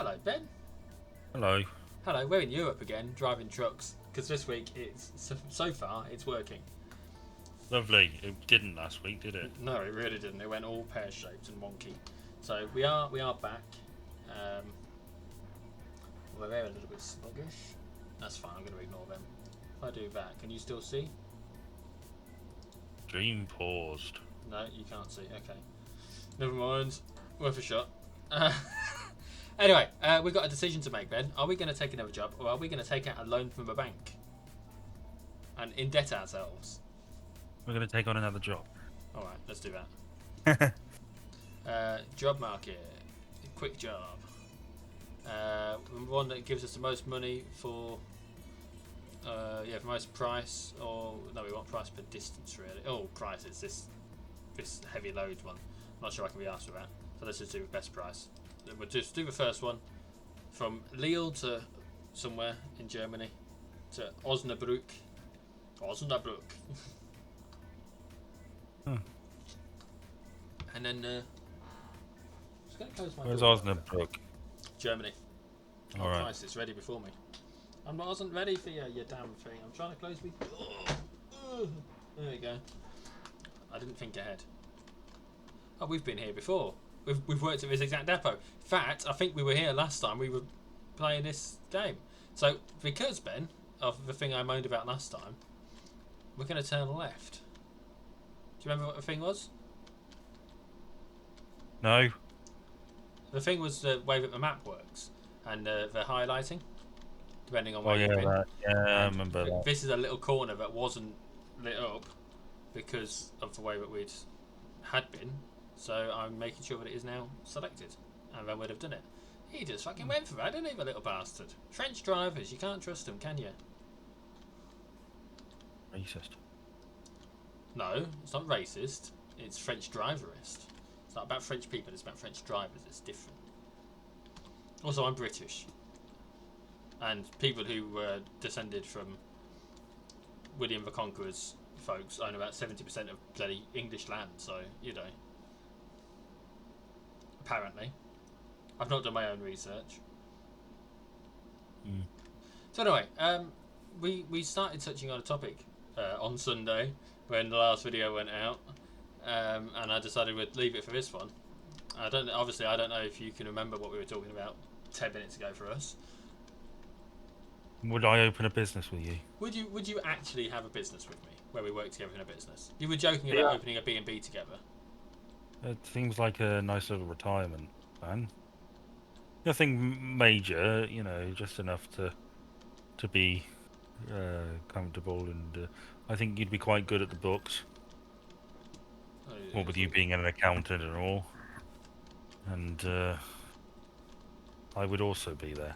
hello, Ben. Hello. Hello, we're in Europe again, driving trucks, because this week, so far, it's working. Lovely. It didn't last week, did it? No, it really didn't. It went all pear-shaped and wonky. So we are back. We're a little bit sluggish. That's fine, I'm going to ignore them. If I do that, can you still see? Dream paused. No, you can't see. Okay. Never mind. Worth a shot. Anyway, we've got a decision to make, Ben. Are we going to take another job, or are we going to take out a loan from a bank and indebt ourselves? We're going to take on another job. All right, let's do that. Job market. Quick job. One that gives us the most money for for most price, or no, we want price per distance really. Oh, price, it's this heavy load one. I'm not sure I can be asked for that. So let's just do best price. We'll just do the first one from Lille to somewhere in Germany to Osnabrück. And then just gonna close my Where's door. Osnabrück? Germany. All right. Christ, it's ready before me. I wasn't ready for you damn thing. I'm trying to close my door. There we go. I didn't think ahead. Oh, we've been here before. We've worked at this exact depot. In fact, I think we were here last time we were playing this game. So, because, Ben, of the thing I moaned about last time, we're going to turn left. Do you remember what the thing was? No. The thing was the way that the map works and the highlighting, depending on where Oh, you've been. I remember that. This is a little corner that wasn't lit up because of the way that we'd had been. So I'm making sure that it is now selected, and then we'd have done it. He just fucking went for that, didn't he, the little bastard? French drivers, you can't trust them, can you? Racist. No, it's not racist. It's French driverist. It's not about French people, it's about French drivers. It's different. Also, I'm British. And people who were descended from William the Conqueror's folks own about 70% of bloody English land, so, you know. Apparently. I've not done my own research. So anyway, we started touching on a topic on Sunday when the last video went out, and I decided we'd leave it for this one. I don't know if you can remember what we were talking about 10 minutes ago for us. Would I open a business with you? Would you actually have a business with me where we work together in a business? You were joking about opening a B&B together. It seems like a nice little retirement plan. Nothing major, you know, just enough to be comfortable, and I think you'd be quite good at the books. Well, with you being an accountant and all, and I would also be there.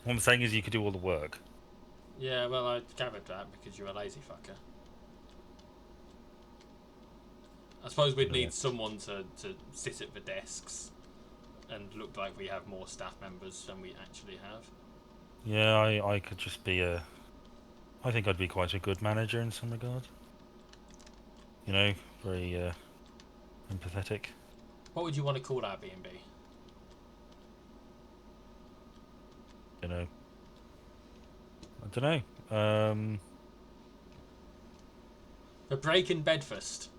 What I'm saying is you could do all the work. Yeah, well, I gathered that because you're a lazy fucker. I suppose we'd need someone to sit at the desks and look like we have more staff members than we actually have. Yeah, I could just be I think I'd be quite a good manager in some regard. You know, very empathetic. What would you want to call our B&B? You know, I don't know. The Break in Bedfast.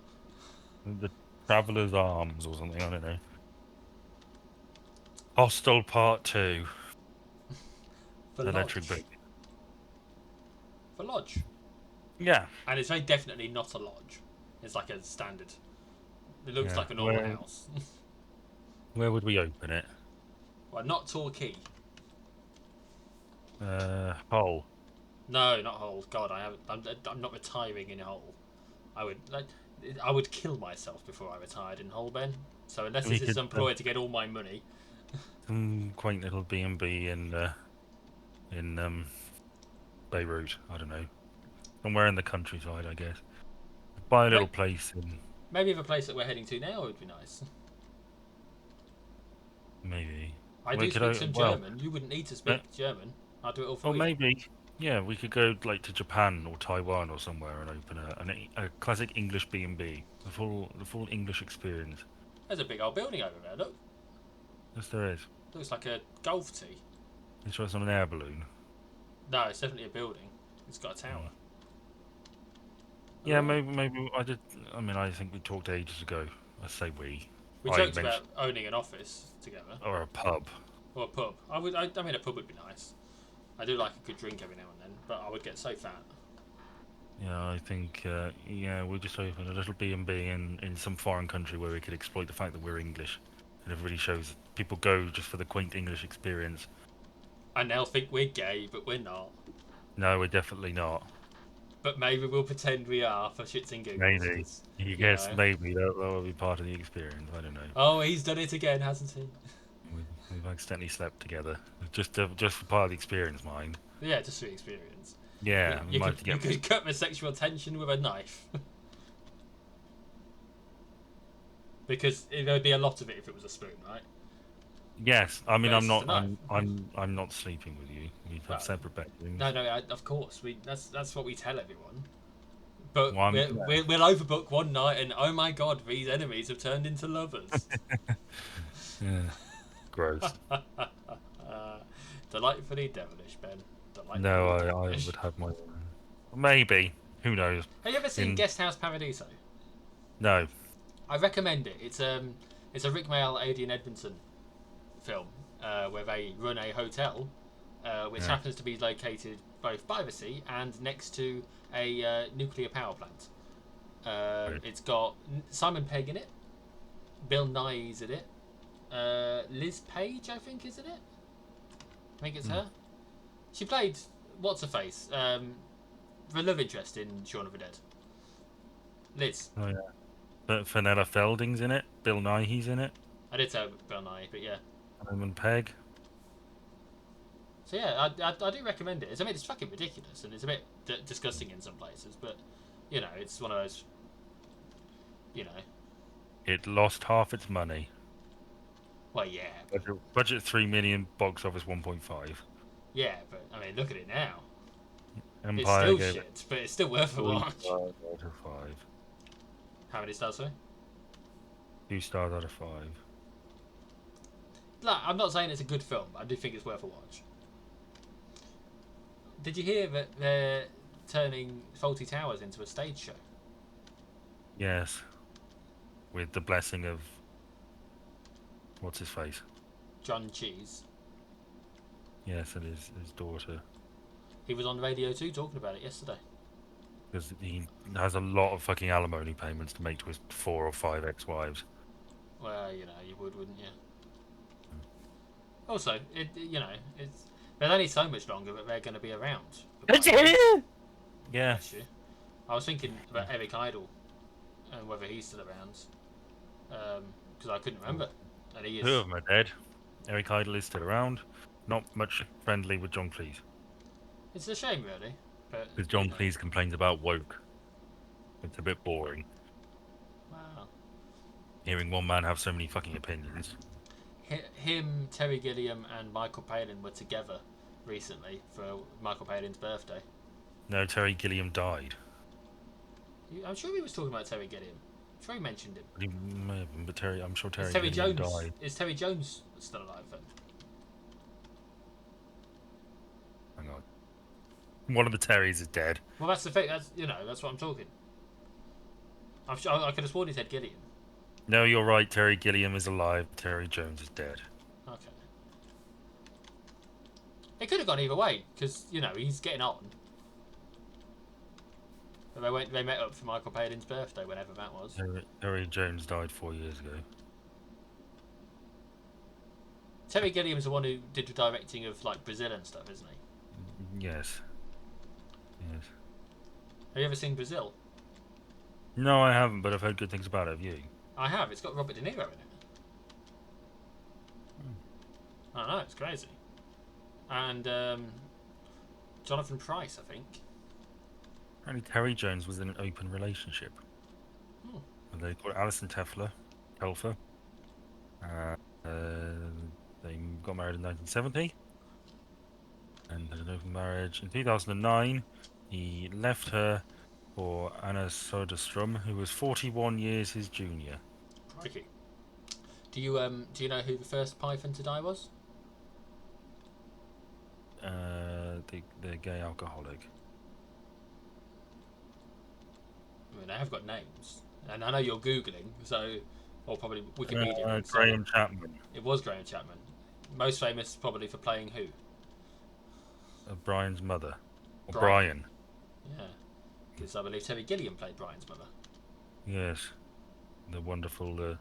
The Traveller's Arms or something. I don't know. Hostel Part 2. For Electric lodge. Boat. For lodge. Yeah. And it's very definitely not a lodge. It's like a standard. It looks like a normal house. Where would we open it? Well, not Torquay. Hull. No, not Hull. God, I'm not retiring in Hull. I would kill myself before I retired in Hull, Ben. So unless this is employed to get all my money. Some quaint little B&B in Beirut. I don't know. Somewhere in the countryside, I guess. Buy a little place in. Maybe the place that we're heading to now would be nice. Maybe. I do speak some German. You wouldn't need to speak German. I'll do it all for you. Well, maybe. Yeah, we could go like to Japan or Taiwan or somewhere and open a classic English B&B, the full English experience. There's a big old building over there. Look. Yes, there is. Looks like a golf tee. It's just on an air balloon. No, it's definitely a building. It's got a tower. Yeah, Oh. maybe I did. I mean, I think we talked ages ago. I say we. We I joked mentioned about owning an office together. or a pub. Or a pub. I mean, a pub would be nice. I do like a good drink every now and then, but I would get so fat. Yeah, I think. Yeah, we just opened a little B&B in some foreign country where we could exploit the fact that we're English, and everybody shows people go just for the quaint English experience. And they'll think we're gay, but we're not. No, we're definitely not. But maybe we'll pretend we are for shits and giggles. Maybe. You Yes, know. maybe that will be part of the experience. I don't know. Oh, he's done it again, hasn't he? We've accidentally slept together. Just for part of the experience, mind. Yeah, just for the experience. Yeah, we You might could have to get. you could cut my sexual tension with a knife. Because there'd be a lot of it if it was a spoon, right? Yes, I mean But I'm it's just not. a knife. I'm not sleeping with you. We have Well, separate bedrooms. no, of course. That's what we tell everyone. But Well, we'll overbook one night, and oh my god, these enemies have turned into lovers. yeah, gross. Delightfully devilish, Ben. Delightfully No, I devilish. would have my. Maybe. Who knows? Have you ever seen Guest House Paradiso? No. I recommend it. It's a Rick Mayall, Adrian Edmondson film where they run a hotel, which happens to be located both by the sea and next to a nuclear power plant. Right. It's got Simon Pegg in it, Bill Nye's in it, Liz Page I think is in it. I think it's her. She played what's her face, the love interest in Shaun of the Dead. Liz. Oh yeah. But Fenella Felding's in it. Bill Nighy's in it. I did say Bill Nye, but yeah. Simon Pegg. So yeah, I do recommend it. I mean, it's fucking ridiculous and it's a bit disgusting in some places, but you know, it's one of those. You know. It lost half its money. Well, yeah. Budget 3 million, box office 1.5. Yeah, but I mean, look at it now. Empire It's still gave shit, but it's still worth a watch. 2 stars out of 5. How many stars, sorry? 2 stars out of 5. Like, I'm not saying it's a good film, but I do think it's worth a watch. Did you hear that they're turning Faulty Towers into a stage show? Yes. With the blessing of what's his face? John Cheese. Yes, and his daughter. He was on Radio 2 talking about it yesterday. Because he has a lot of fucking alimony payments to make to his 4 or 5 ex-wives. Well, you know, you would, wouldn't you? Also, there's only so much longer that they're going to be around. Yeah. I was thinking about Eric Idle and whether he's still around. Because I couldn't remember. And he is. 2 of them are dead. Eric Idle is still around. Not much friendly with John Cleese. It's a shame, really. Because John Cleese complains about woke. It's a bit boring. Wow. Hearing one man have so many fucking opinions. Him, Terry Gilliam, and Michael Palin were together recently for Michael Palin's birthday. No, Terry Gilliam died. I'm sure he was talking about Terry Gilliam. I'm sure he mentioned him. He may have been, but I'm sure Terry Terry Gilliam Jones died. is Terry Jones still alive then? Hang on. One of the Terrys is dead. Well, that's the thing. That's what I'm talking. I'm sure I could have sworn he said Gilliam. No, you're right. Terry Gilliam is alive. Terry Jones is dead. Okay. It could have gone either way because he's getting on. But they met up for Michael Palin's birthday, whenever that was. Terry Jones died 4 years ago. Terry Gilliam's the one who did the directing of like Brazil and stuff, isn't he? Yes. Yes. Have you ever seen Brazil? No, I haven't, but I've heard good things about it. Have you? I have. It's got Robert De Niro in it. I know, it's crazy. And Jonathan Pryce, I think. Apparently Terry Jones was in an open relationship. And they called Alison Telfer. They got married in 1970. And had an open marriage. In 2009, he left her for Anna Soderstrom, who was 41 years his junior. Crikey. Do you know who the first Python to die was? The gay alcoholic. I mean, they have got names, and I know you're googling, so or probably Wikipedia. So Graham Chapman. it was Graham Chapman, most famous probably for playing who? Brian's mother. Or Brian. Brian. Yeah, because I believe Terry Gilliam played Brian's mother. Yes. The wonderful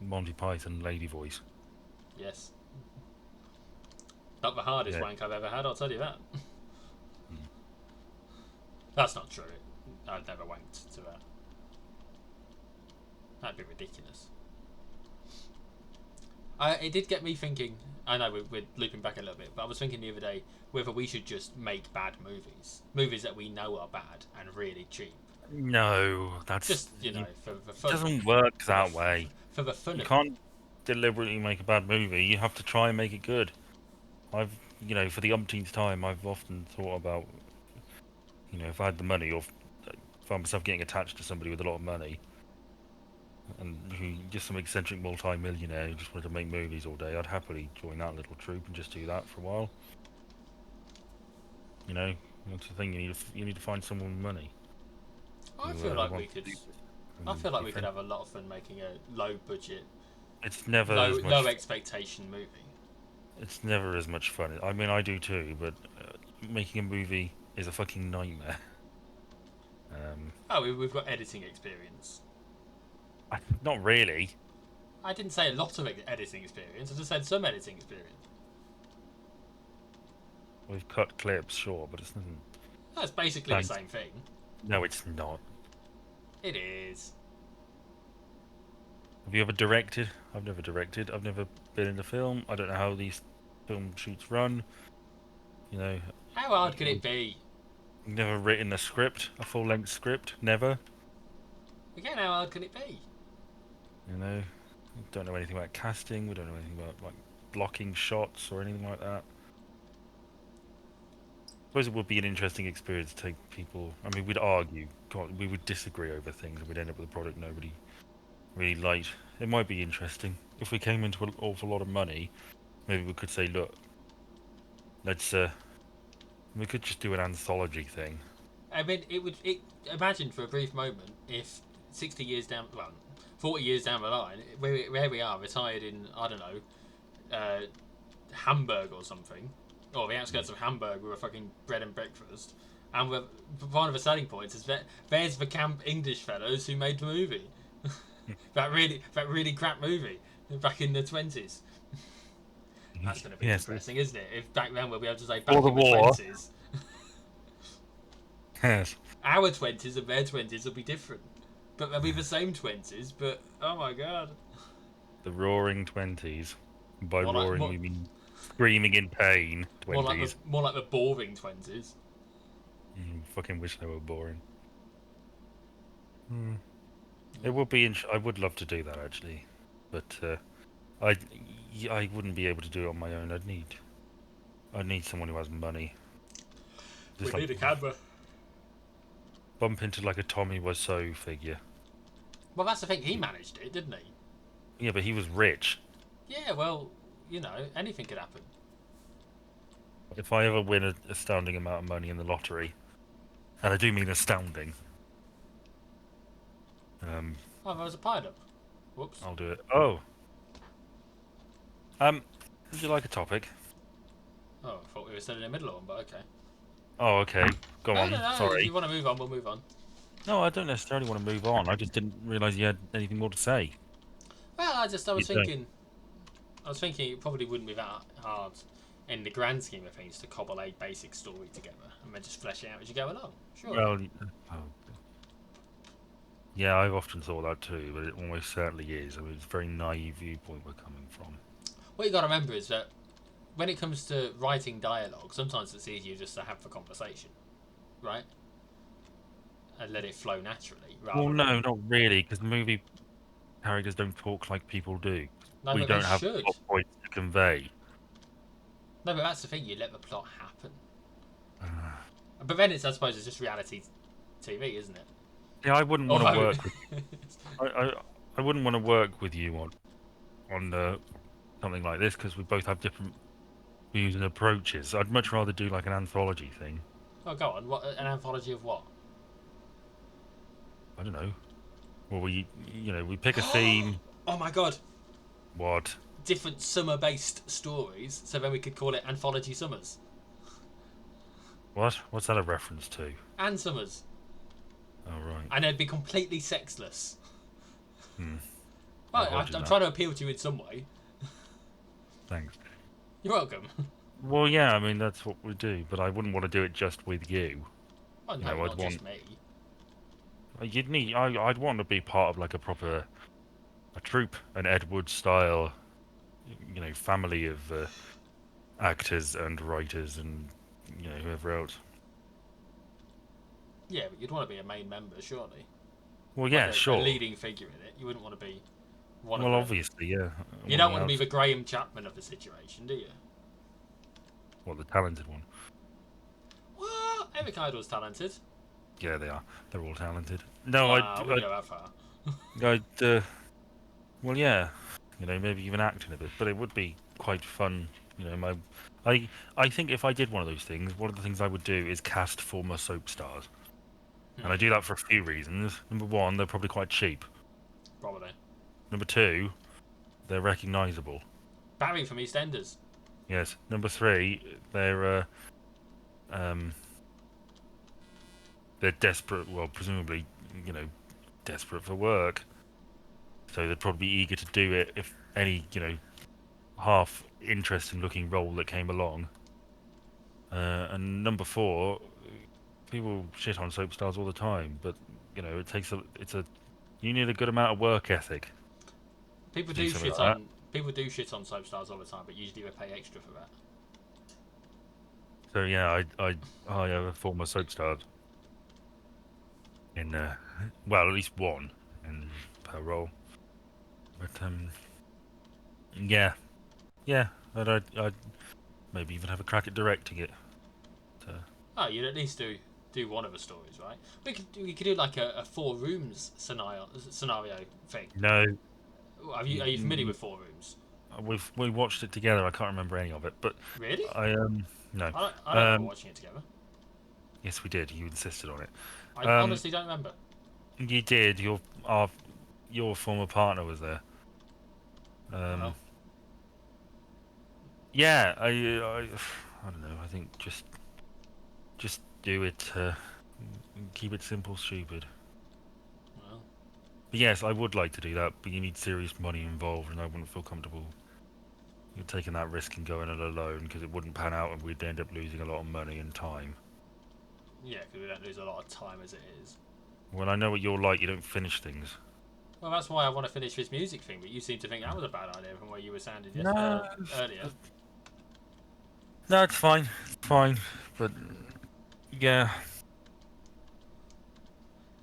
Monty Python lady voice. Yes. Not the hardest Yeah. wank I've ever had, I'll tell you that. That's not true. I've never wanked to that. That'd be ridiculous. It did get me thinking. I know we're looping back a little bit, but I was thinking the other day whether we should just make bad movies that we know are bad and really cheap. No, that's Just for the fun. It doesn't work that way. For the fun You of can't deliberately make a bad movie. You have to try and make it good. For the umpteenth time, I've often thought about, if I had the money, or found myself getting attached to somebody with a lot of money, and who just some eccentric multi-millionaire who just wanted to make movies all day, I'd happily join that little troupe and just do that for a while. That's the thing. You need to find someone with money. I feel like we could. I feel like we could have a lot of fun making a low budget, It's never low expectation movie. It's never as much fun. I mean, I do too, but making a movie is a fucking nightmare. We've got editing experience. Not really. I didn't say a lot of editing experience. I just said some editing experience. We've cut clips, sure, but it's nothing. That's basically the same thing. No, it's not. It is. Have you ever directed? I've never directed. I've never been in a film. I don't know how these film shoots run. How hard could it be? Never written a full-length script. Never. Again, how hard could it be? Don't know anything about casting. We don't know anything about like blocking shots or anything like that. I suppose it would be an interesting experience to take people. I mean, we'd argue. God, we would disagree over things, and we'd end up with a product nobody really liked. It might be interesting if we came into an awful lot of money. Maybe we could say, look, let's. We could just do an anthology thing. I mean, imagine for a brief moment if 40 years down the line, where we are, retired in, I don't know, Hamburg or something, or the outskirts of Hamburg with a fucking bread and breakfast, and one of the selling points is that there's the camp English fellows who made the movie. that really crap movie back in the 20s. That's going to be depressing, isn't it? If back then we'll be able to say back in the 20s. Yes. Our 20s and their 20s will be different. But they'll be the same 20s, but oh my god. The roaring 20s. By roaring we mean screaming in pain 20s. More like the boring 20s. Fucking wish they were boring. It would be. I would love to do that actually, but I wouldn't be able to do it on my own. I'd need someone who has money. We need a camera. Bump into like a Tommy Wiseau figure. Well, that's the thing. He managed it, didn't he? Yeah, but he was rich. Yeah, well, anything could happen. If I ever win an astounding amount of money in the lottery, and I do mean astounding. There was a pilot. Whoops. I'll do it. Oh. Would you like a topic? Oh, I thought we were still in the middle of one, but okay. Oh, okay. Go on. No, Sorry. If you want to move on, we'll move on. No, I don't necessarily want to move on. I just didn't realise you had anything more to say. Well, I was thinking it probably wouldn't be that hard in the grand scheme of things to cobble a basic story together and then just flesh it out as you go along. Sure. Well, yeah, I've often thought that too, but it almost certainly is. I mean, it's a very naive viewpoint we're coming from. What you got to remember is that when it comes to writing dialogue, sometimes it's easier just to have the conversation, right? And let it flow naturally. Well, no, not really, because movie characters don't talk like people do. No, we don't have plot points to convey. No, but that's the thing. You let the plot happen. But then I suppose it's just reality TV, isn't it? Yeah, I wouldn't want to work. I wouldn't want to work with you on something like this because we both have different views and approaches. I'd much rather do like an anthology thing. Oh, go on. What an anthology of what? I don't know. Well, we pick a theme. Oh my god! What? Different summer-based stories, so then we could call it Anthology Summers. What? What's that a reference to? And Summers. Oh, right. And they'd be completely sexless. Hmm. Well, I'll I'm do that. trying to appeal to you in some way. Thanks. You're welcome. Well, yeah, I mean that's what we do, but I wouldn't want to do it just with you. Oh You no, know, not just me. I'd want to be part of like a troupe, an Ed Wood style, family of actors and writers and whoever else. Yeah, but you'd want to be a main member, surely. Well, Like yeah, a sure. leading figure in it. You wouldn't want to be one of Well, the... obviously, yeah. You don't want to be the Graham Chapman of the situation, do you? Well, the talented one. What? Eric Idle's talented. Yeah, they are. They're all talented. No, Wow, I wouldn't go that far. well, yeah. Maybe even acting a bit, but it would be quite fun. I think if I did one of those things, one of the things I would do is cast former soap stars. And I do that for a few reasons. Number one, they're probably quite cheap. Probably. Number two, they're recognisable. Barry from EastEnders. Yes. Number three, they're desperate. Well, presumably, desperate for work. So they'd probably be eager to do it if any, half interesting-looking role that came along. And number four, people shit on soap stars all the time, but it takes you need a good amount of work ethic. People do shit on soap stars all the time, but usually they pay extra for that. So yeah, I hire a former soap star in well, at least one in per role. But yeah, I'd maybe even have a crack at directing it. So. Oh, you'd at least do one of the stories, right? We could do like a four rooms scenario thing. No. Are you familiar with Four Rooms? We watched it together. I can't remember any of it, but Really? no. I don't remember watching it together. Yes, we did. You insisted on it. I honestly don't remember. You did. Your former partner was there. Oh. Yeah, I don't know. I think just do it. Keep it simple, stupid. Well. But yes, I would like to do that, but you need serious money involved, and I wouldn't feel comfortable you're taking that risk and going it alone because it wouldn't pan out, and we'd end up losing a lot of money and time. Yeah, because we don't lose a lot of time as it is. Well, I know what you're like. You don't finish things. Well, that's why I want to finish this music thing, but you seem to think that was a bad idea from where you were sounding earlier. No, it's fine. It's fine. But, yeah.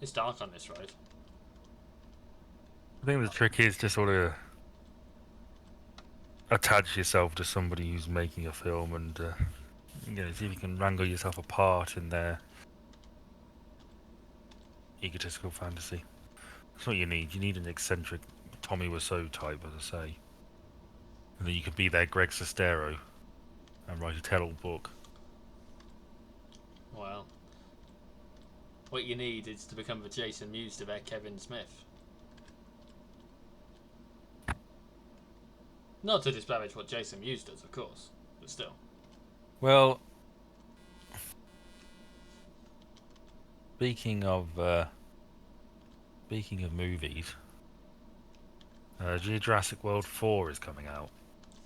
It's dark on this road. I think the trick is to sort of attach yourself to somebody who's making a film and, see if you can wrangle yourself apart in their egotistical fantasy. That's what you need. You need an eccentric Tommy Wiseau type, as I say. And then you could be their Greg Sestero and write a tell-all book. Well, what you need is to become the Jason Mewes to their Kevin Smith. Not to disparage what Jason Mewes does, of course, but still. Well, speaking of movies, Jurassic World 4 is coming out.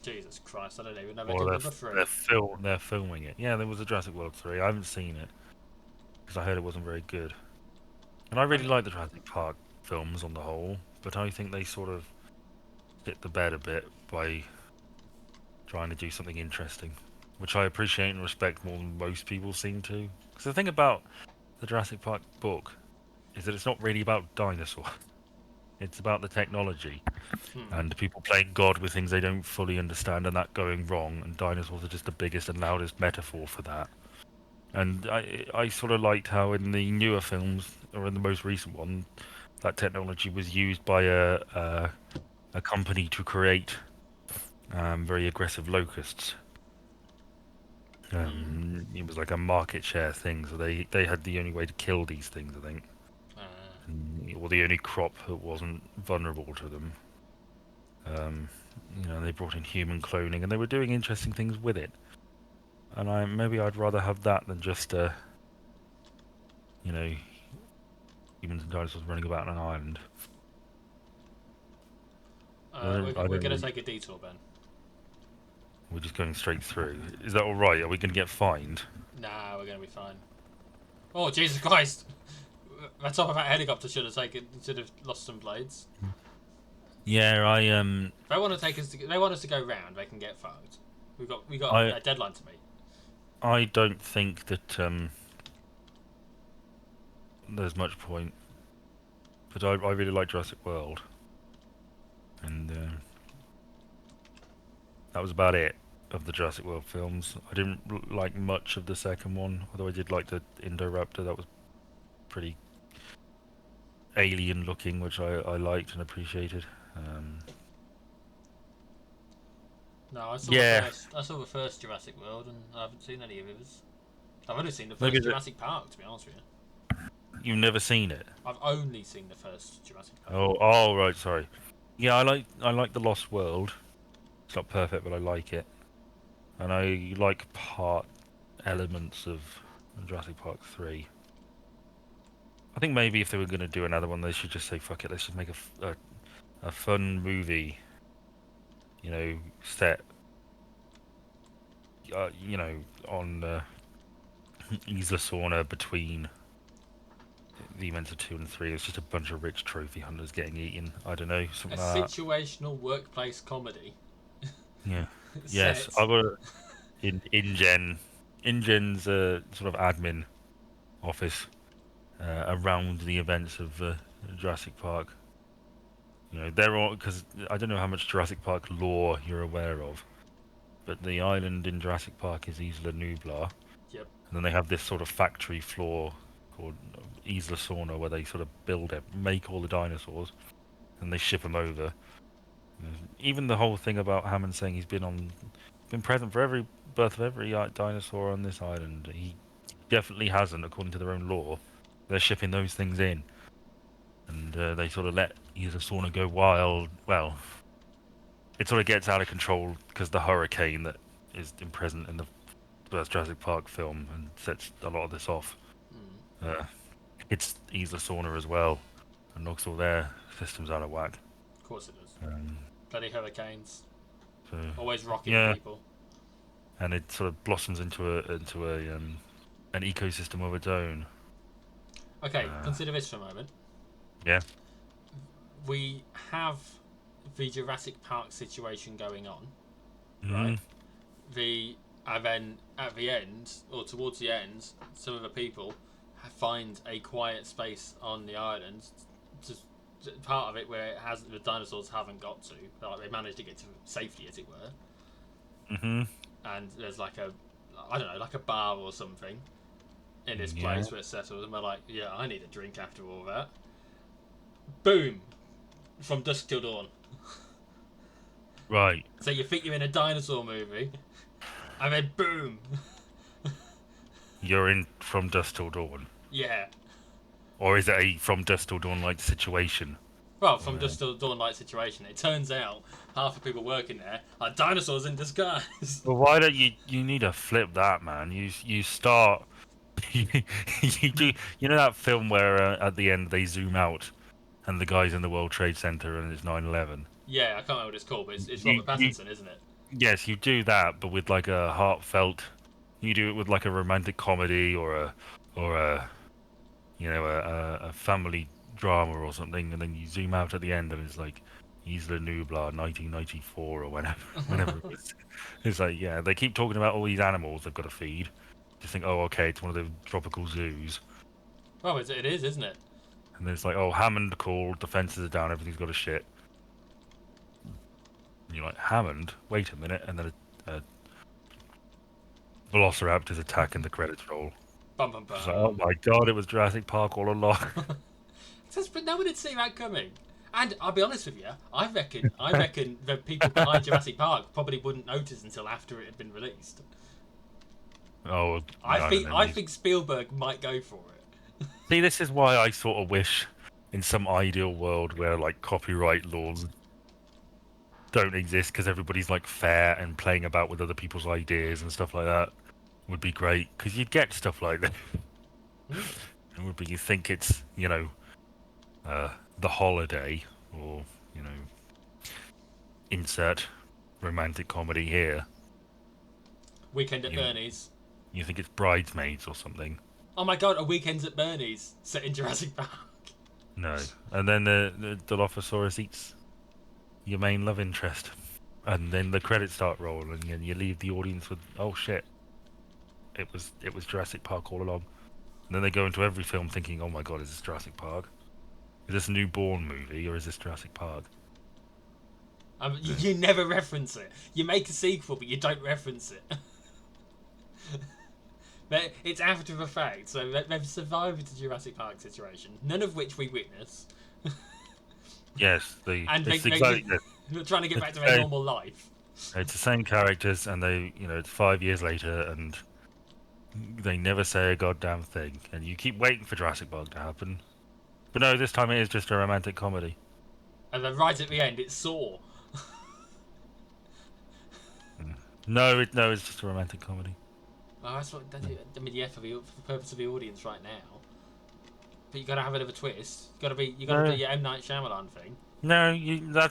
Jesus Christ, I don't even know they're doing number 3. They're filming it. Yeah, there was a Jurassic World 3. I haven't seen it because I heard it wasn't very good. And I really like the Jurassic Park films on the whole, but I think they sort of hit the bed a bit by trying to do something interesting, which I appreciate and respect more than most people seem to. Because the thing about the Jurassic Park book is that it's not really about dinosaurs. It's about the technology and people playing God with things they don't fully understand and that going wrong, and dinosaurs are just the biggest and loudest metaphor for that. And I sort of liked how in the newer films, or in the most recent one, that technology was used by a a company to create very aggressive locusts. It was like a market share thing, so they had the only way to kill these things, I think. Or the only crop that wasn't vulnerable to them. They brought in human cloning, and they were doing interesting things with it. And maybe I'd rather have that than just humans and dinosaurs running about on an island. We're going to take a detour, Ben. We're just going straight through. Is that all right? Are we going to get fined? Nah, we're going to be fine. Oh, Jesus Christ! The top of that helicopter should have lost some blades. Yeah, If they want us to go round, they can get fucked. We got a deadline to meet. I don't think that there's much point, but I really like Jurassic World, and that was about it of the Jurassic World films. I didn't like much of the second one, although I did like the Indoraptor. That was pretty alien looking, which I liked and appreciated. No, I saw the first Jurassic World, and I haven't seen any of his. I've only seen the first Jurassic Park, to be honest with you. You've never seen it? I've only seen the first Jurassic Park. Oh, right, sorry. Yeah, I like the Lost World. It's not perfect, but I like it, and I like part elements of Jurassic Park 3. I think maybe if they were going to do another one, they should just say, fuck it, let's just make a fun movie, set, on Isla Sorna between the events of 2 and 3. It's just a bunch of rich trophy hunters getting eaten. I don't know, something like that. Situational workplace comedy. Yeah. Yes, I've got InGen's sort of admin office around the events of Jurassic Park. They're all, because I don't know how much Jurassic Park lore you're aware of, but the island in Jurassic Park is Isla Nublar. Yep. And then they have this sort of factory floor called Isla Sorna, where they sort of make all the dinosaurs, and they ship them over. Even the whole thing about Hammond saying he's been present for every birth of every dinosaur on this island, he definitely hasn't, according to their own law. They're shipping those things in, and they sort of let Isla Sorna go wild. Well, it sort of gets out of control because the hurricane that is present in the first Jurassic Park film and sets a lot of this off. It's Isla Sorna as well, and knocks all their systems out of whack. Of course it does. Bloody hurricanes. So, always rocking people. And it sort of blossoms into an ecosystem of its own. Okay, consider this for a moment. Yeah. We have the Jurassic Park situation going on, right? And then at the end, or towards the end, some of the people find a quiet space on the island, just part of it where the dinosaurs haven't got to. Like they managed to get to safety, as it were. And there's like a bar or something in this place where it's settled, and we're like, yeah, I need a drink after all that. Boom! From dusk till dawn. Right. So you think you're in a dinosaur movie, and then boom! You're in From Dusk Till Dawn. Yeah. Or is it a From Dusk Till Dawn like situation? Well, From Dusk Till Dawn like situation. It turns out half the people working there are dinosaurs in disguise. Well, why don't you need to flip that, man? You start. You do. You know that film where at the end they zoom out, and the guy's in the World Trade Center and it's 9/11. Yeah, I can't remember what it's called, but it's Robert Pattinson, isn't it? Yes, you do that, but with like a heartfelt. You do it with like a romantic comedy or a family drama or something, and then you zoom out at the end and it's like Isla Nublar 1994 or whenever it was. It's like, yeah, they keep talking about all these animals they've got to feed. Just think, oh, okay, it's one of the tropical zoos. Well, it is, isn't it? And then it's like, oh, Hammond called, the fences are down, everything's got a shit. And you're like, Hammond? Wait a minute, and then a Velociraptor's attack and the credits roll. Bum, bum, bum. Like, oh my god, it was Jurassic Park all along. But no one had seen that coming. And I'll be honest with you, I reckon the people behind Jurassic Park probably wouldn't notice until after it had been released. Oh, I none of think them. I think Spielberg might go for it. See, this is why I sort of wish, in some ideal world where like copyright laws don't exist because everybody's like fair and playing about with other people's ideas and stuff like that, would be great because you'd get stuff like that. It would be you think it's The Holiday or you know insert romantic comedy here. Weekend at You Bernie's. you think it's Bridesmaids or something. Oh my god, a Weekend at Bernie's set in Jurassic Park. No, and then the Dilophosaurus eats your main love interest, and then the credits start rolling, and you leave the audience with, oh shit, it was Jurassic Park all along. And then they go into every film thinking, oh my god, is this Jurassic Park? Is this a newborn movie or is this Jurassic Park? You never reference it. You make a sequel, but you don't reference it. It's after the fact, so they've survived the Jurassic Park situation, none of which we witness. Yes, And it's exactly they're trying to get back it's to their normal life. it's the same characters, and it's 5 years later, and they never say a goddamn thing, and you keep waiting for Jurassic Park to happen. But no, this time it is just a romantic comedy. And then right at the end, it's Saw. No, it's just a romantic comedy. Well, that's what I mean. Yeah, for the purpose of the audience right now. But you got to have a bit of a twist. You got to do your M Night Shyamalan thing. No,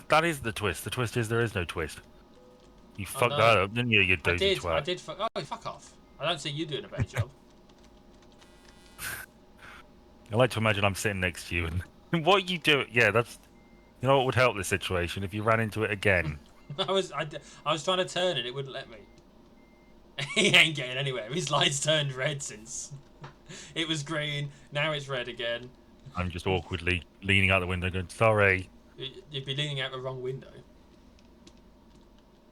that is the twist. The twist is there is no twist. You Oh, fucked no. that up, didn't you? You dozy twat. I did. Oh, fuck off! I don't see you doing a better job. I like to imagine I'm sitting next to you and what you do. Yeah, that's what would help this situation if you ran into it again. I was trying to turn it. It wouldn't let me. He ain't getting anywhere. His light's turned red since it was green. Now it's red again. I'm just awkwardly leaning out the window going, sorry. You'd be leaning out the wrong window.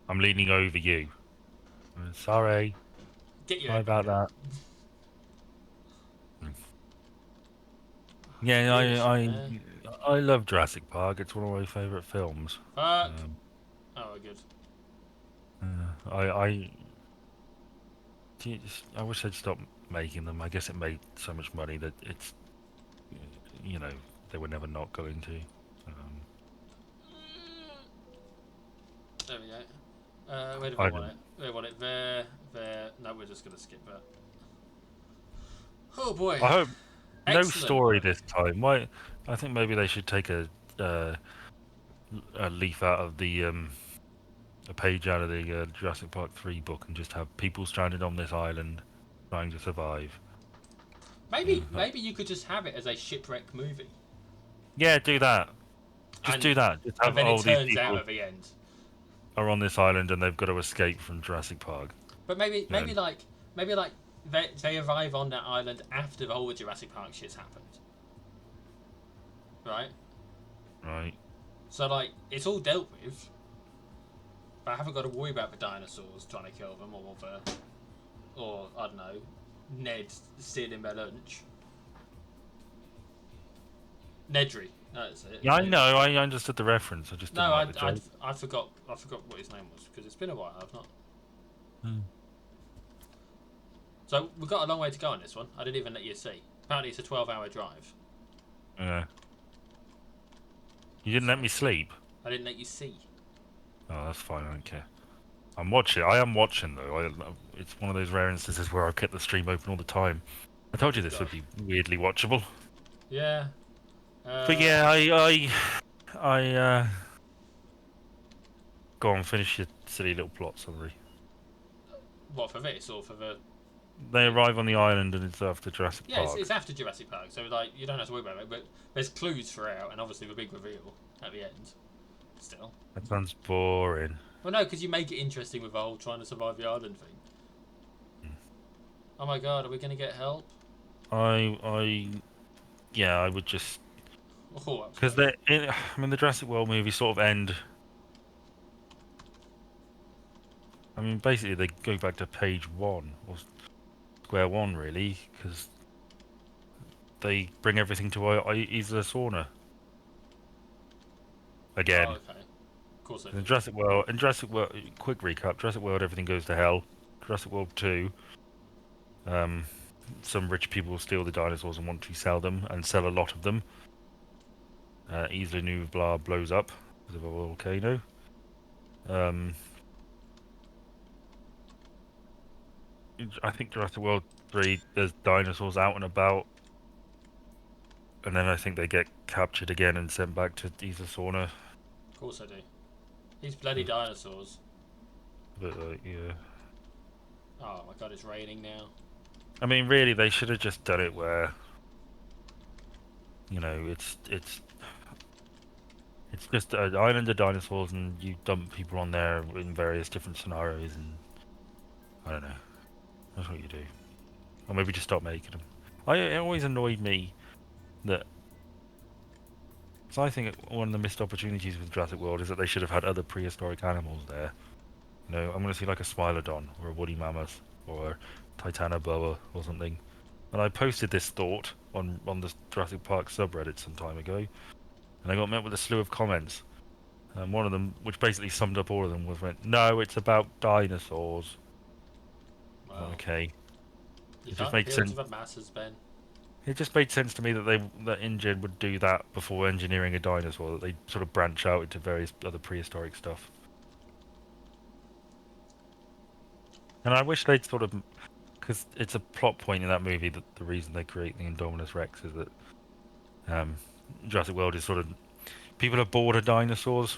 I'm leaning over you. Sorry. Get your Sorry head about back up. that. Yeah, I love Jurassic Park. It's one of my favourite films. Oh, good. I wish they'd stop making them. I guess it made so much money that it's, they were never not going to. There we go. Where do I want it? Where do I want it? There. No, we're just going to skip that. Oh boy. I hope no Excellent. story this time. Why? I think maybe they should take a leaf out of a page out of the Jurassic Park 3 book and just have people stranded on this island trying to survive. Maybe you could just have it as a shipwreck movie. Yeah, do that. Do that. Just have and then all it these turns people out at the end. are on this island and they've got to escape from Jurassic Park. But maybe they arrive on that island after the whole Jurassic Park shit's happened. Right? Right. So like it's all dealt with. But I haven't got to worry about the dinosaurs trying to kill them or I don't know, Ned stealing their lunch. Nedry. That's it. Yeah, I know. I understood the reference. I just didn't like the joke. I forgot what his name was because it's been a while. I've not. So we've got a long way to go on this one. I didn't even let you see. Apparently, it's a 12-hour drive. Yeah. You didn't let me sleep. I didn't let you see. Oh, that's fine. I don't care. I'm watching. I am watching though. It's one of those rare instances where I've kept the stream open all the time. I told you this would be weirdly watchable. Yeah. But yeah, I go on, finish your silly little plot summary. What, for this or for the? They arrive on the island and it's after Jurassic Park. Yeah, it's after Jurassic Park, so like you don't have to worry about it. But there's clues throughout, and obviously the big reveal at the end. Still. That sounds boring. Well, no, because you make it interesting with the whole trying to survive the island thing. Oh my god, are we gonna get help? Yeah, I would just Oh, because the Jurassic World movies sort of end. I mean, basically they go back to page one or square one, really, because they bring everything to Isla Sorna. again. Oh, okay. Of course they In do. Jurassic World, quick recap: Jurassic World, everything goes to hell. Jurassic World 2, some rich people steal the dinosaurs and want to sell them and sell a lot of them. Isla Nublar blows up because of a volcano. I think Jurassic World 3, there's dinosaurs out and about, and then I think they get captured again and sent back to Isla Sorna. Of course they do. These bloody dinosaurs. But yeah, Oh my god, it's raining now. I mean, really, they should have just done it where, it's just an island of dinosaurs, and you dump people on there in various different scenarios, and I don't know. That's what you do. Or maybe just stop making them. It always annoyed me that. So I think one of the missed opportunities with Jurassic World is that they should have had other prehistoric animals there. I'm going to see like a Smilodon or a woolly mammoth or a Titanoboa or something. And I posted this thought on the Jurassic Park subreddit some time ago, and I got met with a slew of comments. And one of them, which basically summed up all of them, no, it's about dinosaurs. Well, Okay. you It just can't made appeal sense. to the masses, Ben. It just made sense to me that InGen would do that before engineering a dinosaur. That they sort of branch out into various other prehistoric stuff. And I wish they'd sort of, because it's a plot point in that movie that the reason they create the Indominus Rex is that Jurassic World is sort of people are bored of dinosaurs,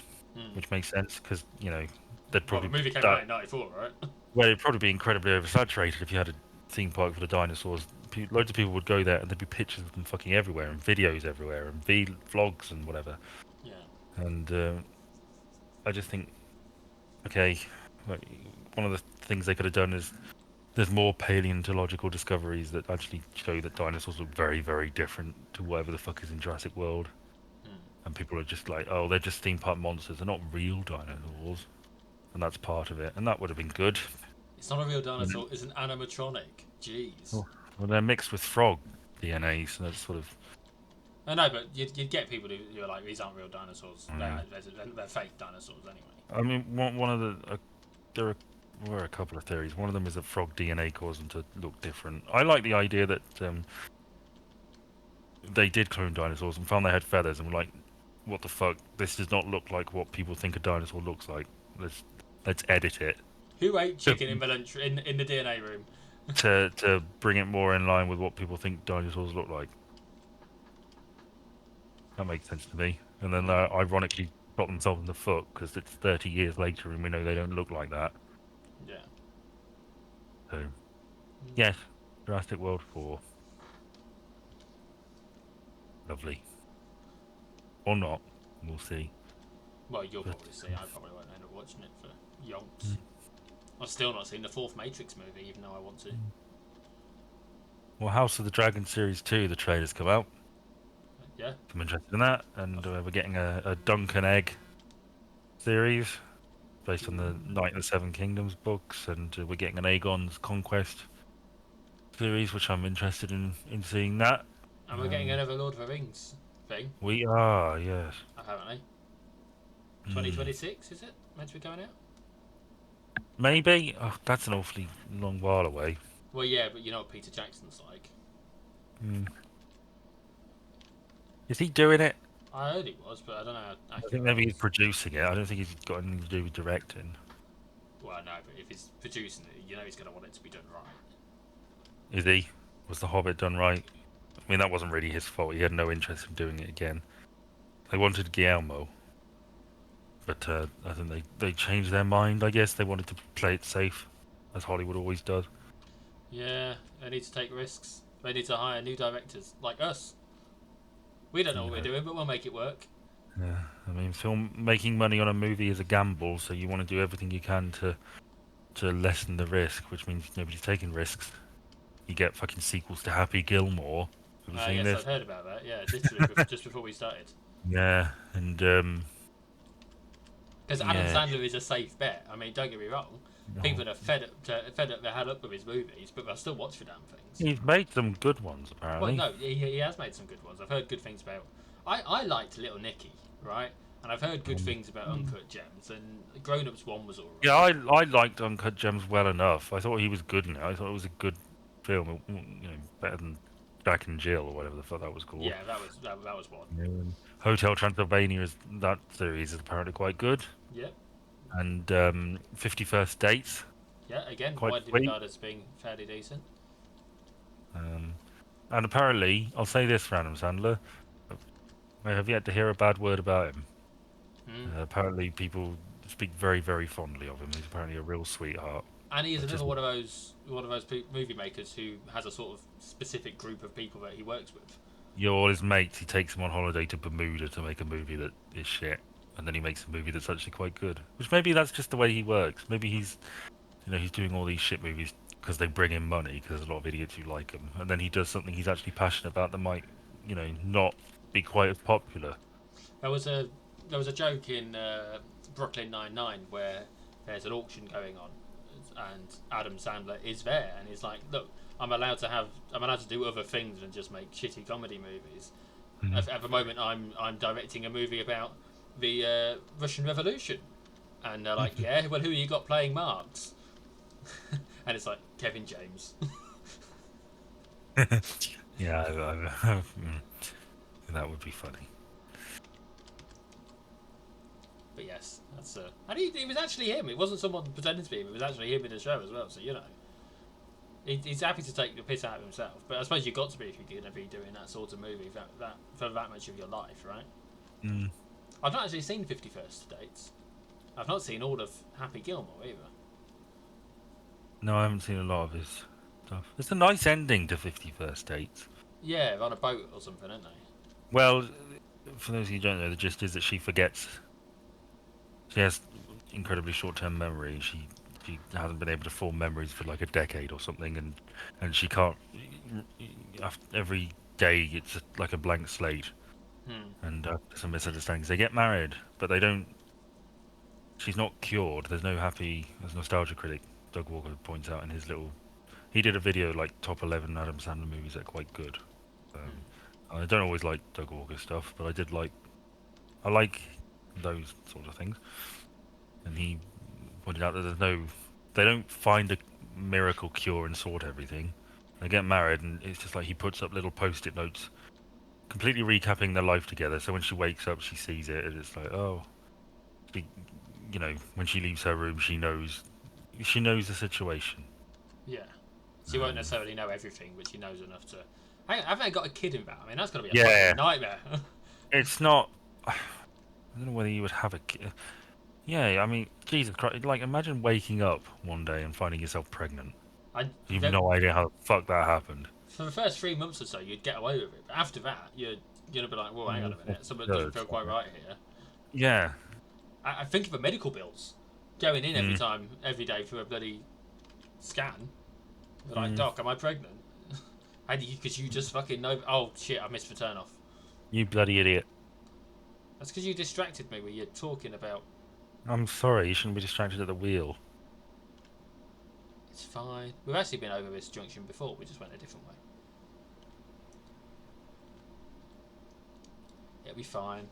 which makes sense because they'd Well, the probably movie came out in '94, right? well, it'd probably be incredibly oversaturated if you had a theme park for the dinosaurs. Loads of people would go there, and there'd be pictures of them fucking everywhere, and videos everywhere, and vlogs and whatever. Yeah. And I just think, okay, one of the things they could have done is there's more paleontological discoveries that actually show that dinosaurs look very, very different to whatever the fuck is in Jurassic World. And people are just like, oh, they're just theme park monsters. They're not real dinosaurs. And that's part of it. And that would have been good. It's not a real dinosaur, it's an animatronic. Jeez. Well, they're mixed with frog DNA, so that's sort of... I know, but you'd get people who are like, these aren't real dinosaurs. They're fake dinosaurs anyway. I mean, one of the... there were a couple of theories. One of them is that frog DNA caused them to look different. I like the idea that they did clone dinosaurs and found they had feathers and were like, what the fuck? This does not look like what people think a dinosaur looks like. Let's edit it. Who ate chicken in the lunch in the DNA room? to bring it more in line with what people think dinosaurs look like. That makes sense to me. And then ironically shot themselves in the foot because it's 30 years later and we know they don't look like that. Yeah. So, yes, Jurassic World 4. Lovely. Or not. We'll see. Well, you'll probably see. I probably won't end up watching it for yonks. I've still not seen the fourth Matrix movie, even though I want to. Well, House of the Dragon Series 2, the trailer's come out. Yeah. I'm interested in that. And we're getting a Dunk and Egg series based on the Night of the Seven Kingdoms books. And we're getting an Aegon's Conquest series, which I'm interested in seeing that. And we're getting another Lord of the Rings thing. We are, yes. Apparently. 2026, is it? Meant to be coming out? Maybe? Oh, that's an awfully long while away. Well, yeah, but you know what Peter Jackson's like. Is he doing it? I heard he was, but I don't know. I think maybe he's producing it. I don't think he's got anything to do with directing. Well, no, but if he's producing it, you know he's going to want it to be done right. Is he? Was The Hobbit done right? I mean, that wasn't really his fault. He had no interest in doing it again. They wanted Guillermo. But I think they changed their mind, I guess. They wanted to play it safe, as Hollywood always does. Yeah, they need to take risks. They need to hire new directors, like us. We don't know what we're doing, but we'll make it work. Yeah, I mean, making money on a movie is a gamble, so you want to do everything you can to lessen the risk, which means nobody's taking risks. You get fucking sequels to Happy Gilmore. Have you seen Yes, this? I've heard about that. Yeah, literally just before we started. Yeah, and because Adam Sandler is a safe bet. I mean, don't get me wrong. No. People are fed up their head up with his movies, but they'll still watch the damn things. He's made some good ones, apparently. Well, no, he has made some good ones. I've heard good things about. I liked Little Nicky, right? And I've heard good things about Mm. Uncut Gems, and Grown Ups 1 was alright. Yeah, I liked Uncut Gems well enough. I thought he was good in it. I thought it was a good film. Better than Jack and Jill or whatever the fuck that was called. Yeah, that was one. And Hotel Transylvania that series is apparently quite good. Yeah, And 51st Dates, yeah. Again, quite widely sweet. regarded as being fairly decent. Um, and apparently, I'll say this for Adam Sandler, I have yet to hear a bad word about him. Mm. Apparently, people speak very, very fondly of him. He's apparently a real sweetheart. And he is But another just one of those movie makers who has a sort of specific group of people that he works with. all his mates, he takes them on holiday to Bermuda to make a movie that is shit, and then he makes a movie that's actually quite good. Which maybe that's just the way he works. Maybe he's doing all these shit movies because they bring him money, because there's a lot of idiots who like him, and then he does something he's actually passionate about that might, not be quite as popular. There was a there was a joke in Brooklyn Nine-Nine where there's an auction going on, and Adam Sandler is there, and he's like, "Look, I'm allowed to do other things than just make shitty comedy movies. Mhm. At the moment, I'm directing a movie about the Russian Revolution," and they're like, "Yeah, well, who you got playing Marx?" And it's like Kevin James. Yeah, that would be funny. But yes, that's and he was actually him. It wasn't someone pretending to be him. It was actually him in the show as well. So he's happy to take the piss out of himself. But I suppose you've got to be if you're going to be doing that sort of movie for that much of your life, right? Mm. I've not actually seen 51st Dates. I've not seen all of Happy Gilmore either. No, I haven't seen a lot of his stuff. It's a nice ending to 51st Dates. Yeah, on a boat or something, aren't they? Well, for those who don't know, the gist is that she forgets. She has incredibly short-term memory. She hasn't been able to form memories for like a decade or something, and she can't. Every day it's like a blank slate, Hmm. and some misunderstandings. They get married, but they don't. She's not cured. There's no happy, as nostalgia critic Doug Walker points out in his little. He did a video like top 11 Adam Sandler movies that are quite good. Hmm. I don't always like Doug Walker stuff, but I like those sort of things. And he pointed out that they don't find a miracle cure and sort everything. They get married, and it's just like he puts up little post-it notes, completely recapping their life together. So when she wakes up, she sees it, and it's like, oh, she, when she leaves her room, she knows the situation. Yeah. She won't Um, necessarily know everything, but she knows enough to. Haven't they got a kid in that? I mean, that's going to be a yeah, fucking nightmare. it's not. I don't know whether you would have a kid. Yeah, I mean, Jesus Christ! Like, imagine waking up one day and finding yourself pregnant. I, You've no idea how the fuck that happened. for the first 3 months or so, you'd get away with it. But after that, you're gonna be like, "Well, hang on a minute, something doesn't feel quite right here." Yeah. I think of the medical bills going in Mm. every day for a bloody scan. They're like, Mm. "Doc, am I pregnant?" And because you just fucking know. Oh shit, I missed the turn off. You bloody idiot. That's because you distracted me when you're talking about. I'm sorry, you shouldn't be distracted at the wheel. It's fine. We've actually been over this junction before. We just went a different way. It'll be fine.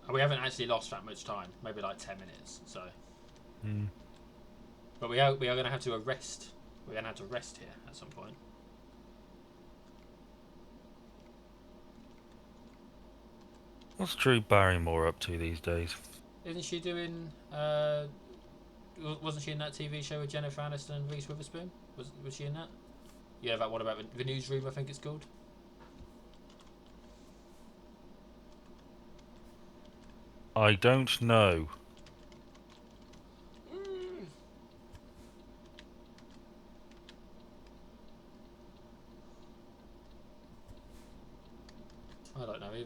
And we haven't actually lost that much time. Maybe like 10 minutes. So. Mm. But we are going to have to arrest. We're going to have to rest here at some point. What's Drew Barrymore up to these days? Isn't she doing? Wasn't she in that TV show with Jennifer Aniston and Reese Witherspoon? Was she in that? Yeah, that one about the newsroom. I think it's called. I don't know. I don't know either.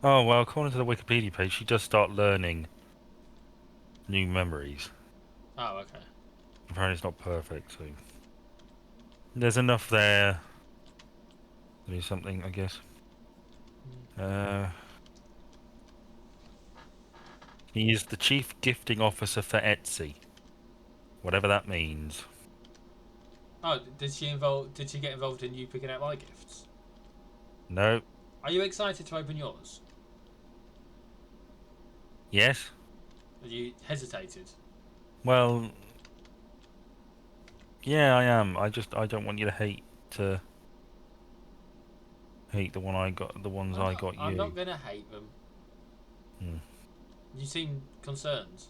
Oh, well, according to the Wikipedia page, she does start learning new memories. Oh, okay. Apparently it's not perfect, so... There's enough there to do something, I guess. He is the Chief Gifting Officer for Etsy. Whatever that means. Oh, did she involve? Did she get involved in you picking out my gifts? No. Are you excited to open yours? Yes. Are you hesitated? Well, yeah, I am. I don't want you to hate the one I got, the ones I got I'm not you. gonna hate them. Hmm. You seem concerned.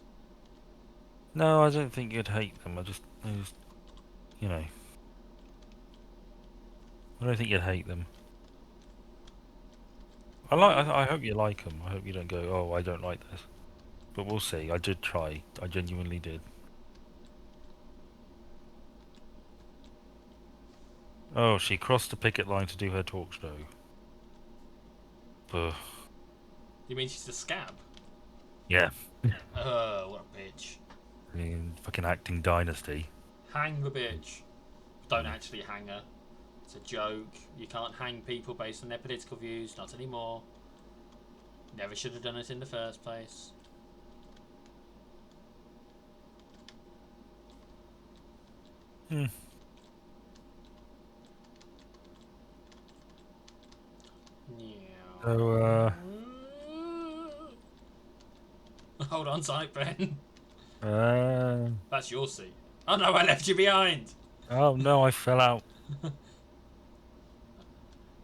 No, I don't think you'd hate them. You know, I don't think you'd hate them. I hope you like them. I hope you don't go, oh, I don't like this. But we'll see. I did try. I genuinely did. Oh, she crossed the picket line to do her talk show. Ugh. You mean she's a scab? Yeah. What a bitch. I mean, fucking acting dynasty. Hang the bitch. Don't Mm. actually hang her. It's a joke. You can't hang people based on their political views. Not anymore. Never should have done it in the first place. Hmm. So, Hold on tight, Ben. uh, That's your seat. Oh no, I left you behind. oh no, I fell out.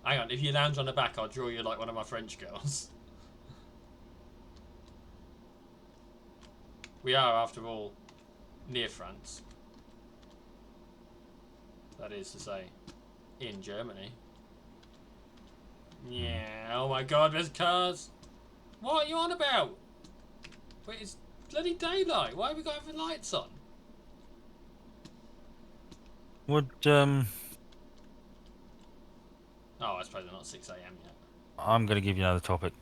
Hang on, if you lounge on the back, I'll draw you like one of my French girls. We are, after all, near France. That is to say, in Germany. Yeah, oh my god, there's cars. What are you on about? Wait, it's bloody daylight. Why have we got the lights on? Would, Oh, I suppose they're not 6 a.m. yet. I'm gonna give you another topic.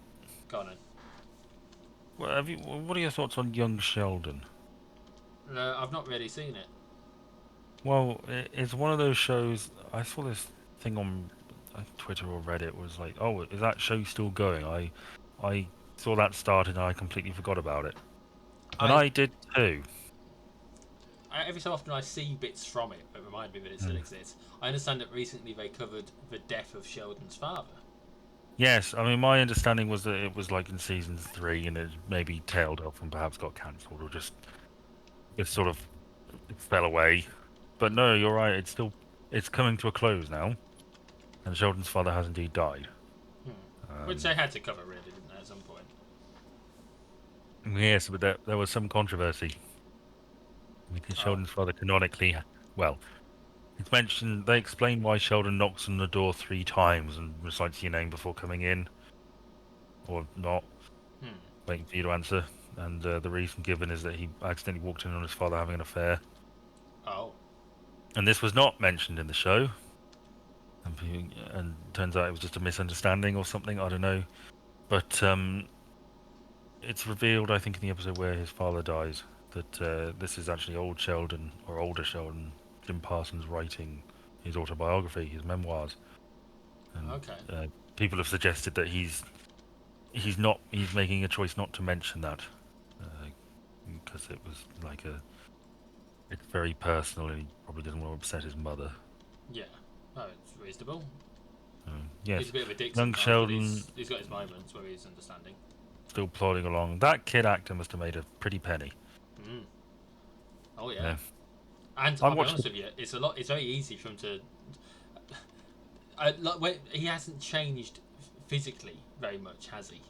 Go on then. What are your thoughts on young Sheldon? No, I've not really seen it. Well, it's one of those shows. I saw this thing on Twitter or Reddit was like, "Oh, is that show still going?" I saw that started and I completely forgot about it, and I, I did too. every so often I see bits from it that remind me that it still Hmm. exists. I understand that recently they covered the death of Sheldon's father. Yes, I mean my understanding was that it was like in season 3 and it maybe tailed off and perhaps got cancelled or just it sort of fell away. But no, you're right. It's coming to a close now, and Sheldon's father has indeed died. Which Um, they had to cover, really, didn't they, at some point? yes, but there was some controversy because Oh, Sheldon's father canonically, well, it's mentioned. They explain why Sheldon knocks on the door 3 times and recites your name before coming in, or not, hmm. waiting for you to answer. And the reason given is that he accidentally walked in on his father having an affair. Oh, And this was not mentioned in the show. And turns out it was just a misunderstanding or something. I don't know. But it's revealed, I think, in the episode where his father dies, that this is actually old Sheldon or older Sheldon, Jim Parsons, writing his autobiography, his memoirs, and okay. people have suggested that he's making a choice not to mention that because it was like it's very personal and he probably doesn't want to upset his mother. Yeah. Oh, it's reasonable. He's Yes, a bit of a dick young sometimes, but Sheldon he's got his moments where he's understanding. still plodding along. That kid actor must have made a pretty penny. Mm. Oh yeah. Yeah, And I I'll be watched honest the with you, it's a lot. It's very easy for him to. He hasn't changed physically very much, has he?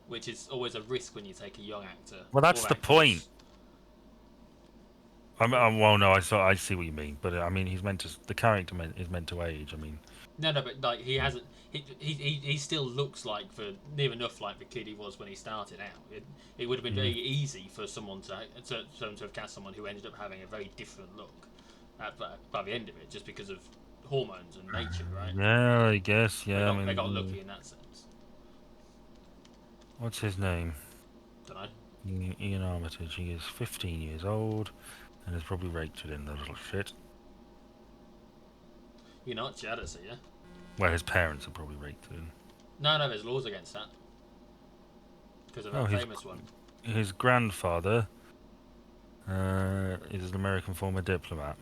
Which is always a risk when you take a young actor well. That's or the point. actress. Well, no, I see what you mean, but I mean, the character is meant to age. I mean, No, but like he hasn't. He still looks like near enough like the kid he was when he started out. It would have been very mm, easy for someone to have cast someone who ended up having a very different look by the end of it, just because of hormones and nature, right? yeah, I guess, They yeah. I got mean, lucky in that sense. what's his name? Don't know. Ian Armitage. He is 15 years old and is probably raped within the little shit. You're not jealous, are you? Well, his parents are probably raped him. No, there's laws against that because of Oh, that famous one. his grandfather is an American former diplomat.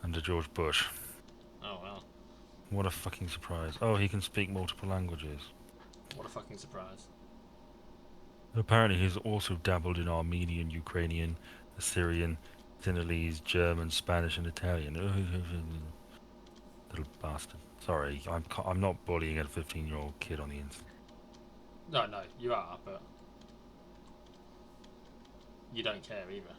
under George Bush. Oh well. What a fucking surprise. Oh, he can speak multiple languages. What a fucking surprise. Apparently, he's also dabbled in Armenian, Ukrainian, Assyrian, Sinhalese, German, Spanish, and Italian. Little bastard. Sorry, I'm not bullying a 15-year-old kid on the internet. No, you are, but you don't care either.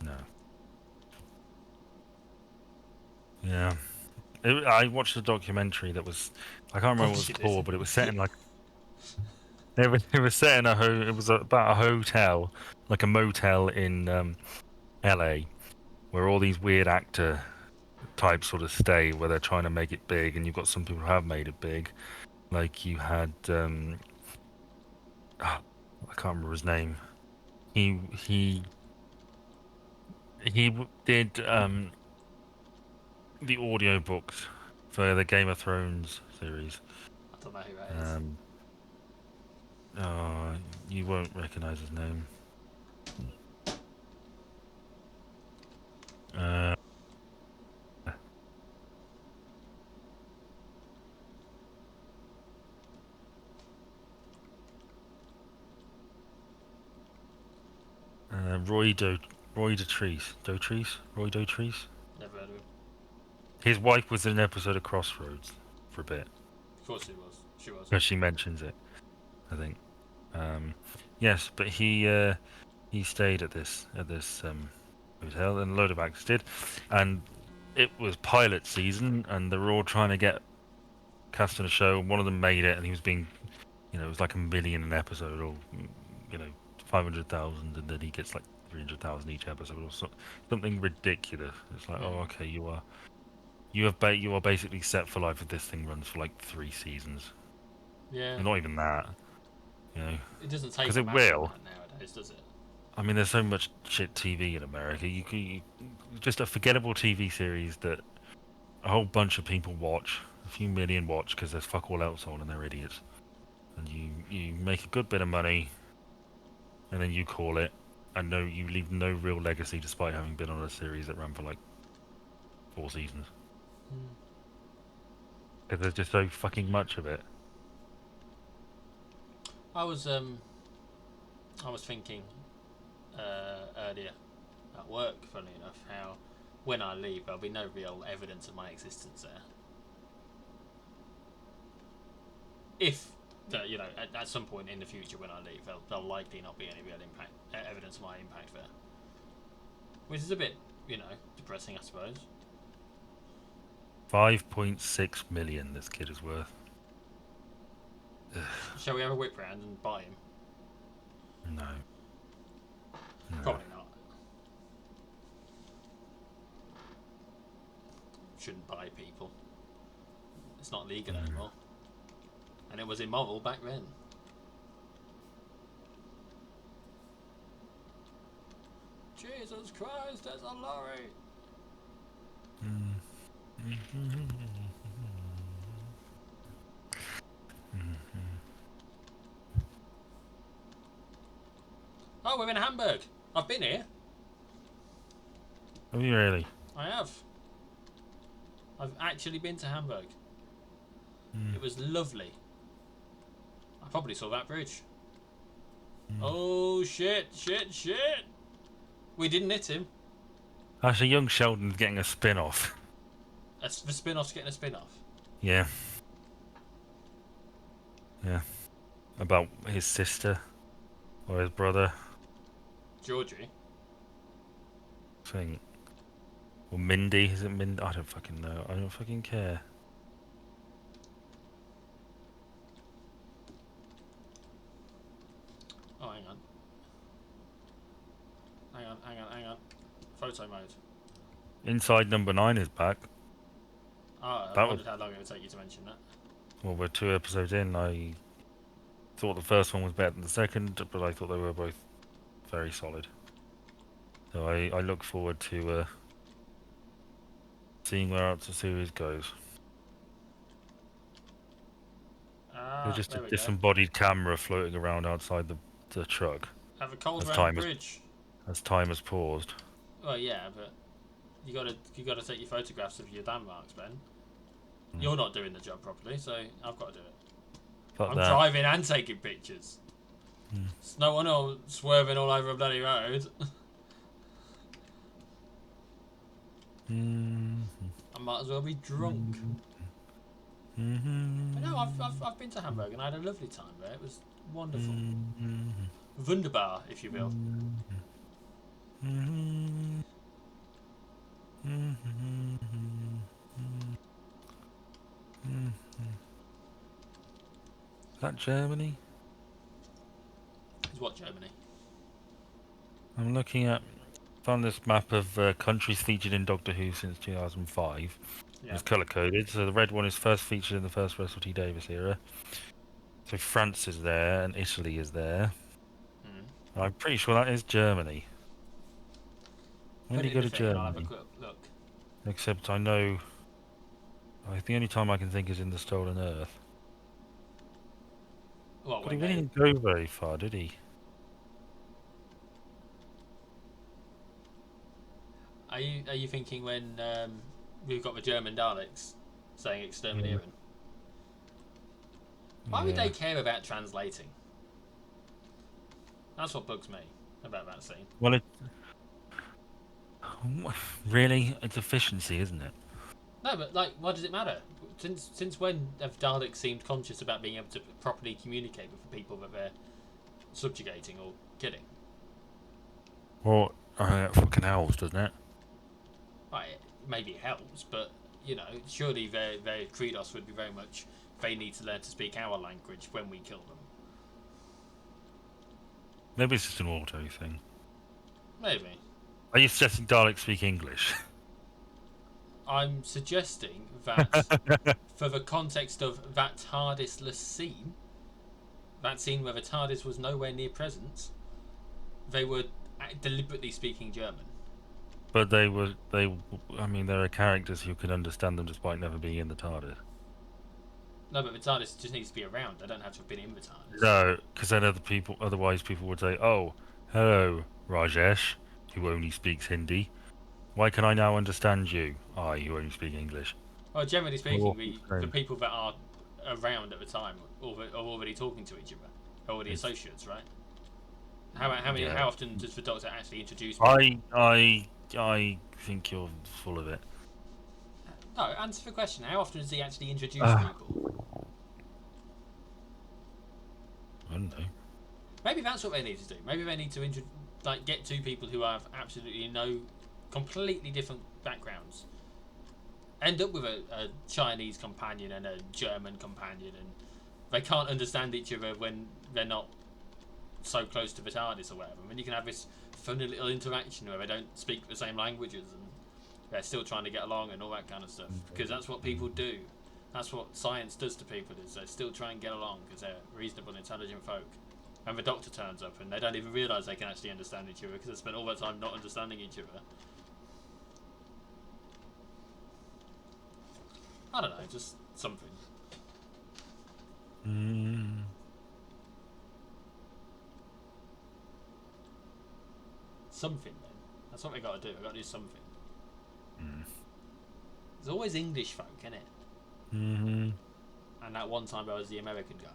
No. Yeah. I watched a documentary that was, I can't remember what it was called, but it was set in like, it was set in it was about a hotel, like a motel in LA, where all these weird actor types sort of stay, where they're trying to make it big, and you've got some people who have made it big, like you had, I can't remember his name. He did the audiobooks for the Game of Thrones series. I don't know who that is. Oh, you won't recognize his name. Roy Dotrice. Never heard of him. His wife was in an episode of Crossroads for a bit. Of course it was. She was. Because she mentions it, I think. Yes, but he stayed at this hotel, and a load of actors did, and it was pilot season, and they were all trying to get cast in a show. One of them made it, and he was being, it was like $1 million an episode, or 500,000, and then he gets like 300,000 each episode, or something ridiculous. It's like, oh, okay, you are basically set for life if this thing runs for like 3 seasons. Yeah. And not even that. It doesn't take because it will nowadays, does it? I mean, there's so much shit TV in America. You just a forgettable TV series that a whole bunch of people watch, a few million watch because there's fuck all else on and they're idiots. And you make a good bit of money, and then you call it, and you leave no real legacy despite having been on a series that ran for like 4 seasons. Because there's just so fucking much of it. I was thinking earlier at work, funnily enough, how when I leave there'll be no real evidence of my existence there. If at some point in the future when I leave, there'll likely not be any real evidence of my impact there, which is a bit depressing, I suppose. 5.6 million this kid is worth. Shall we have a whip round and buy him? No. Probably not. Shouldn't buy people. It's not legal anymore. And it was immoral back then. Jesus Christ, there's a lorry! Oh, we're in Hamburg. I've been here. Have you really? I have. I've actually been to Hamburg. It was lovely. I probably saw that bridge. Oh, shit. We didn't hit him. Actually, young Sheldon's getting a spin-off. The spin-off's getting a spin-off? Yeah. About his sister. Or his brother. Georgie? I think. Or Mindy. Is it Mindy? I don't fucking know. I don't fucking care. Oh, hang on. Photo mode. Inside Number 9 is back. Oh, I wondered how long it would take you to mention that. Well, we're 2 episodes in. I thought the first one was better than the second, but I thought they were both very solid. So I look forward to seeing where the series goes. There's just a disembodied camera floating around outside the truck. Have a cold As round the time has bridge. paused. Well, yeah, but you gotta take your photographs of your damn marks, Ben. Mm. You're not doing the job properly, so I've got to do it. Fuck I'm that. driving and taking pictures. Mm. It's no one else swerving all over a bloody road. I might as well be drunk. But no, I've been to Hamburg and I had a lovely time there. It was wonderful. Wunderbar, if you will. Is that Germany? Is what, Germany? I'm looking at. Found this map of countries featured in Doctor Who since 2005. Yeah. It's color coded. So the red one is first featured in the first Russell T Davies era. So France is there and Italy is there. I'm pretty sure that is Germany. When Put do it you in go the to thing and I'll have a Germany? quick look. Except I know. The only time I can think is in the Stolen Earth. Well, But he when really they... didn't go very far, did he? Are you thinking when we've got the German Daleks saying exterminating? Why would they care about translating? That's what bugs me about that scene. Well, really, it's efficiency, isn't it? No, but like, why does it matter? Since when have Daleks seemed conscious about being able to properly communicate with the people that they're subjugating or killing? Well, fucking elves, doesn't it? Right, maybe it helps, but you know, surely their credos would be very much they need to learn to speak our language when we kill them. Maybe it's just an auto thing. Maybe. Are you suggesting Daleks speak English? I'm suggesting that for the context of that TARDIS-less scene, that scene where the TARDIS was nowhere near present, they were deliberately speaking German. But I mean, there are characters who can understand them despite never being in the TARDIS. No, but the TARDIS just needs to be around. They don't have to have been in the TARDIS. No, because then otherwise people would say, "Oh, hello, Rajesh, who only speaks Hindi. Why can I now understand you? I, who only speak English." Well, generally speaking, the Same. people that are around at the time are already talking to each other, already associates, right? How often does the Doctor actually introduce people? I think you're full of it. No, answer the question. How often does he actually introduce people? I don't know. Maybe that's what they need to do. Maybe they need to get two people who have absolutely no, completely different backgrounds. End up with a Chinese companion and a German companion, and they can't understand each other when they're not so close to the TARDIS or whatever. I mean, you can have this funny little interaction where they don't speak the same languages and they're still trying to get along and all that kind of stuff. Because that's what people do. That's what science does to people, is they still try and get along because they're reasonable, intelligent folk. And the Doctor turns up and they don't even realise they can actually understand each other because they spent all that time not understanding each other. I don't know, just something. Something then. That's what we got to do. We got to do something. There's always English folk, isn't it? And that one time there was the American guy.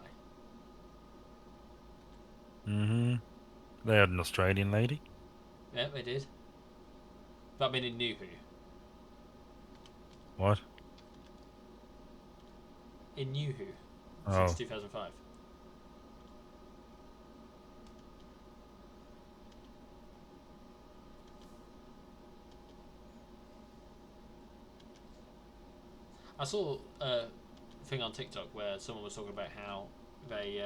They had an Australian lady. Yeah, they did. But I mean in New Who. What? In New Who. Oh. Since 2005. I saw a thing on TikTok where someone was talking about how they,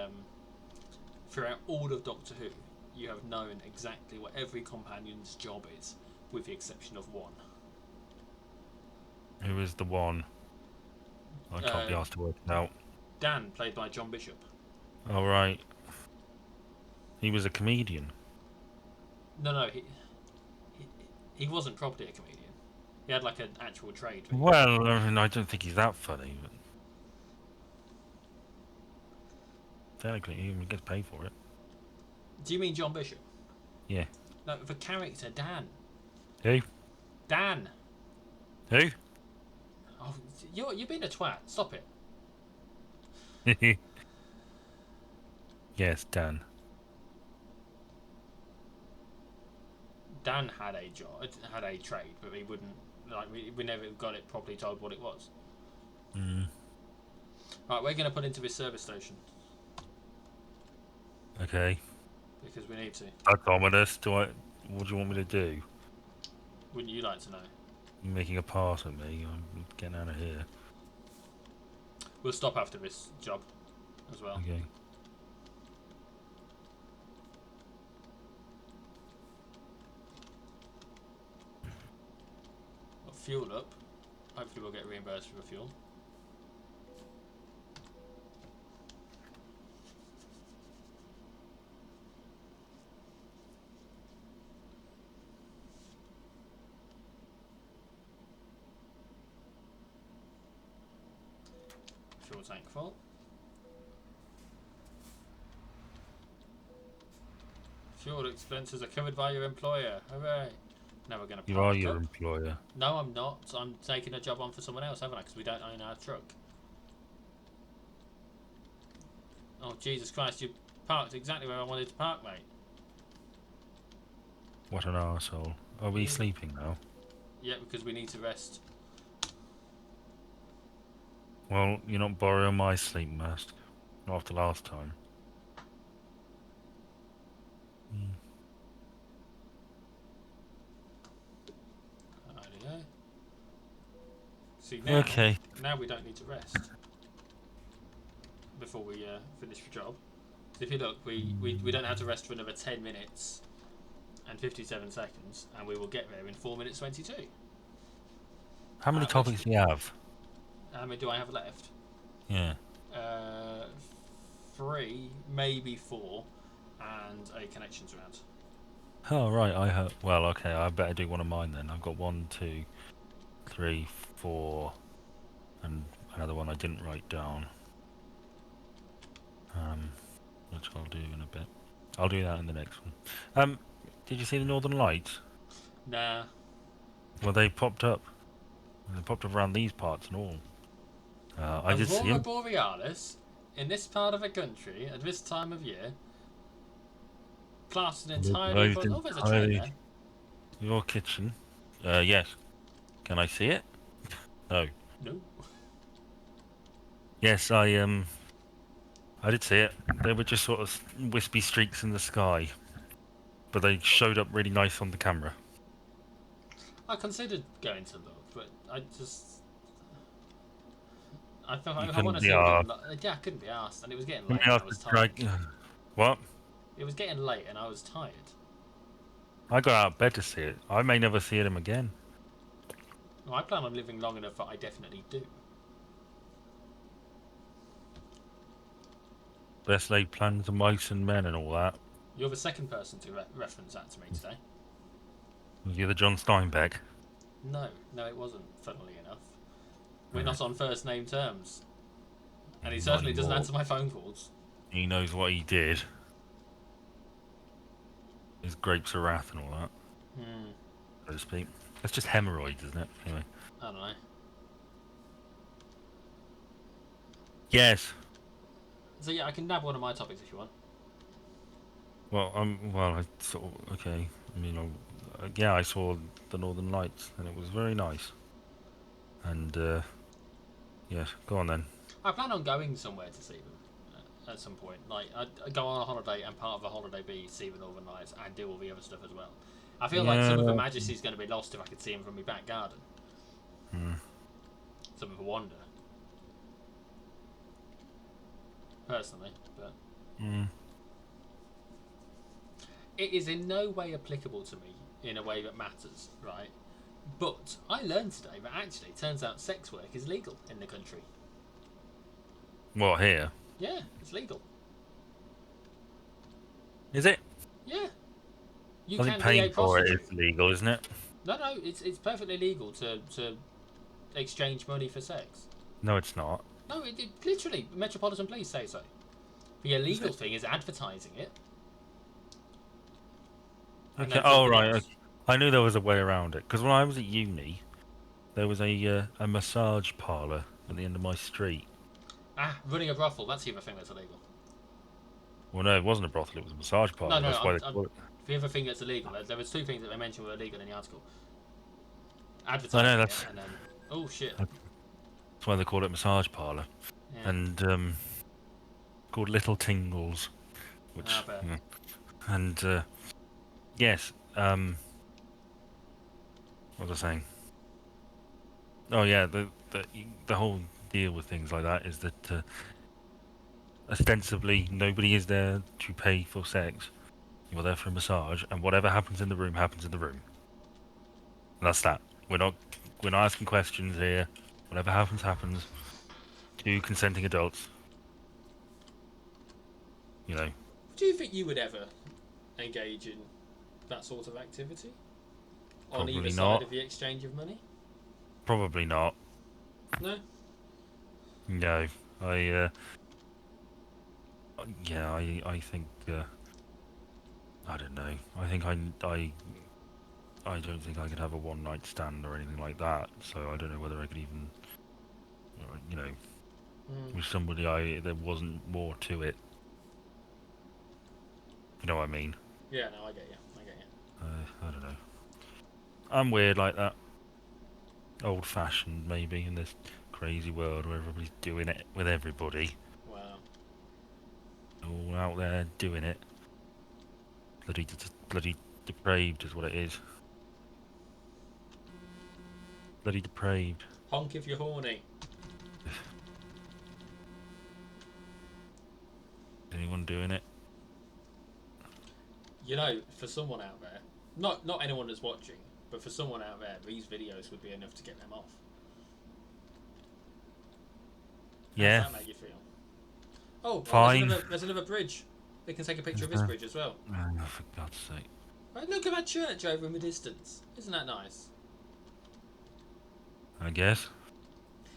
throughout all of Doctor Who, you have known exactly what every companion's job is, with the exception of one. Who is the one? I can't be asked to work it out. Dan, played by John Bishop. Oh, right. He was a comedian. No, he wasn't properly a comedian. He had like an actual trade. Well, I mean, I don't think he's that funny, but technically he gets paid for it. Do you mean John Bishop? Yeah. No, the character, Dan. Who? Dan! Who? Oh, you're being a twat. Stop it. Yes, Dan. Dan had a job, had a trade, but we wouldn't, like, we never got it properly told what it was. Mm. Right, we're going to put into this service station. Okay. Because we need to. That's ominous. What do you want me to do? Wouldn't you like to know? You're making a pass at me. I'm getting out of here. We'll stop after this job as well. Okay. We'll fuel up. Hopefully we'll get reimbursed for the fuel. Fuel tank full. Fuel expenses are covered by your employer. Hooray! Now we're going to You are park your up. employer. No, I'm not. I'm taking a job on for someone else, haven't I? Because we don't own our truck. Oh, Jesus Christ, you parked exactly where I wanted to park, mate. What an arsehole. Are we sleeping now? Yeah, because we need to rest. Well, you're not borrowing my sleep mask. Not after last time. Rightio. See, now, Okay. now we don't need to rest before we finish the job. If you look, we don't have to rest for another 10 minutes and 57 seconds, and we will get there in 4 minutes 22. How many topics do you have? How many do I have left? Yeah. 3, maybe 4, and a connections round. Oh, right. I have. Well, okay. I better do one of mine then. I've got 1, 2, 3, 4, and another one I didn't write down. Which I'll do in a bit. I'll do that in the next one. Did you see the Northern Lights? Nah. Well, they popped up. They popped up around these parts and all. I did see Aurora them. Borealis in this part of the country at this time of year. Classed entirely for. Oh, there's a train there. Your kitchen. Yes. Can I see it? No. No. Yes, I did see it. They were just sort of wispy streaks in the sky, but they showed up really nice on the camera. I considered going to look, but I thought You I want couldn't to be see asked. them. Yeah, I couldn't be asked, and it was getting Couldn't late. be And I asked was to tired. What? It was getting late, and I was tired. I got out of bed to see it. I may never see them again. Well, I plan on living long enough that I definitely do. Best laid plans of mice and men and all that. You're the second person to reference that to me today. You're the John Steinbeck. No, it wasn't. Funnily enough, we're not on first name terms, and he certainly doesn't answer my phone calls. He knows what he did. His grapes of wrath and all that. So to speak. That's just hemorrhoids, isn't it? Anyway. I don't know. Yes. So yeah, I can nab one of my topics if you want. Well, I sort of, okay. I mean, yeah, I saw the Northern Lights, and it was very nice. And yes, go on then. I plan on going somewhere to see them at some point. Like, I'd go on a holiday, and part of the holiday be see the Northern Lights and do all the other stuff as well. I feel like some of the majesty's going to be lost if I could see them from my back garden. Some of the wonder. Personally, but it is in no way applicable to me in a way that matters, right? But I learned today that actually it turns out sex work is legal in the country. What, here? Yeah, it's legal. Is it? Yeah. You I can think be a paying for it prostitute. is legal, isn't it? No, it's perfectly legal to exchange money for sex. No, it's not. No, it literally, Metropolitan Police say so. The illegal thing is advertising it. and Okay. then Oh, something right. else. Okay. I knew there was a way around it because when I was at uni, there was a massage parlour at the end of my street. Ah, running a brothel. That's the other thing that's illegal. Well, no, it wasn't a brothel; it was a massage No, parlour. no. That's why they call it. The other thing that's illegal. There was two things that they mentioned were illegal in the article: I know advertising it, and then oh shit. that's why they call it massage parlour, Yeah. and called Little Tingles, I which bet. and yes, what was I saying? Oh yeah, the whole deal with things like that is that ostensibly nobody is there to pay for sex. You're there for a massage, and whatever happens in the room happens in the room. And that's that. We're not asking questions here. Whatever happens happens. Two consenting adults. You know, Do you think you would ever engage in that sort of activity on either probably side not. of the exchange of money? Probably not. No. No, I yeah, I think I don't know. I think I don't think I could have a one night stand or anything like that. So I don't know whether I could even, you know, Mm. with somebody there wasn't more to it. You know what I mean? Yeah. No, I get you. I get you. I don't know. I'm weird like that. Old fashioned maybe in this crazy world where everybody's doing it with everybody. Wow. All out there doing it. Bloody depraved is what it is. Bloody depraved. Honk if you're horny. Anyone doing it? You know, for someone out there, not anyone that's watching, but for someone out there, these videos would be enough to get them off. How does Yeah, that make you feel? Oh, fine. there's another bridge. They can take a picture Is of this there? bridge as well. Oh, for God's sake. Right, look at that church over in the distance. Isn't that nice? I guess.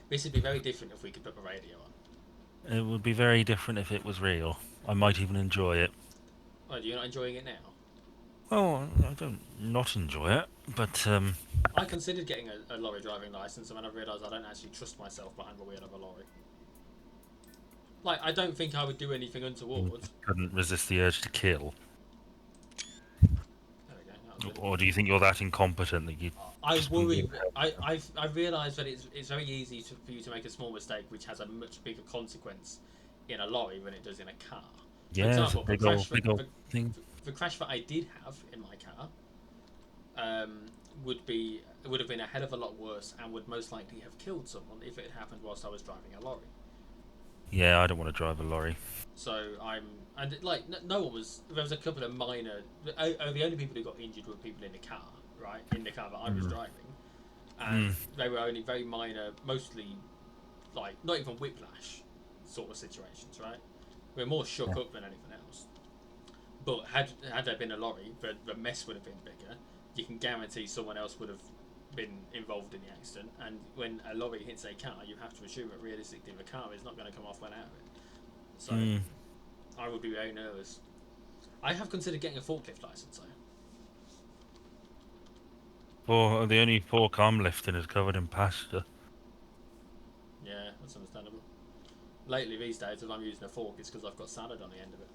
This would be very different if we could put the radio on. It would be very different if it was real. I might even enjoy it. Oh, you're not enjoying it now? Well, I don't not enjoy it, but I considered getting a lorry driving license, and then I realised I don't actually trust myself behind the wheel of a lorry. Like, I don't think I would do anything untoward. couldn't resist the urge to kill. There we go. That was good. Or do you think you're that incompetent that you I just worry. wouldn't be I realise that it's very easy for you to make a small mistake, which has a much bigger consequence in a lorry than it does in a car. For Yeah, it's a example, big old thing. the crash that I did have in my car would have been a hell of a lot worse and would most likely have killed someone if it had happened whilst I was driving a lorry. Yeah, I don't want to drive a lorry. So no one was. There was a couple of minor. The only people who got injured were people in the car, right? In the car that I was driving, and they were only very minor, mostly like not even whiplash sort of situations, right? We're more shook up than anything else. But had there been a lorry, the mess would have been bigger. You can guarantee someone else would have been involved in the accident. And when a lorry hits a car, you have to assume that realistically the car is not going to come off well out of it. So I would be very nervous. I have considered getting a forklift license though. Well, the only fork I'm lifting is covered in pasta. Yeah, that's understandable. Lately these days, if I'm using a fork, it's because I've got salad on the end of it.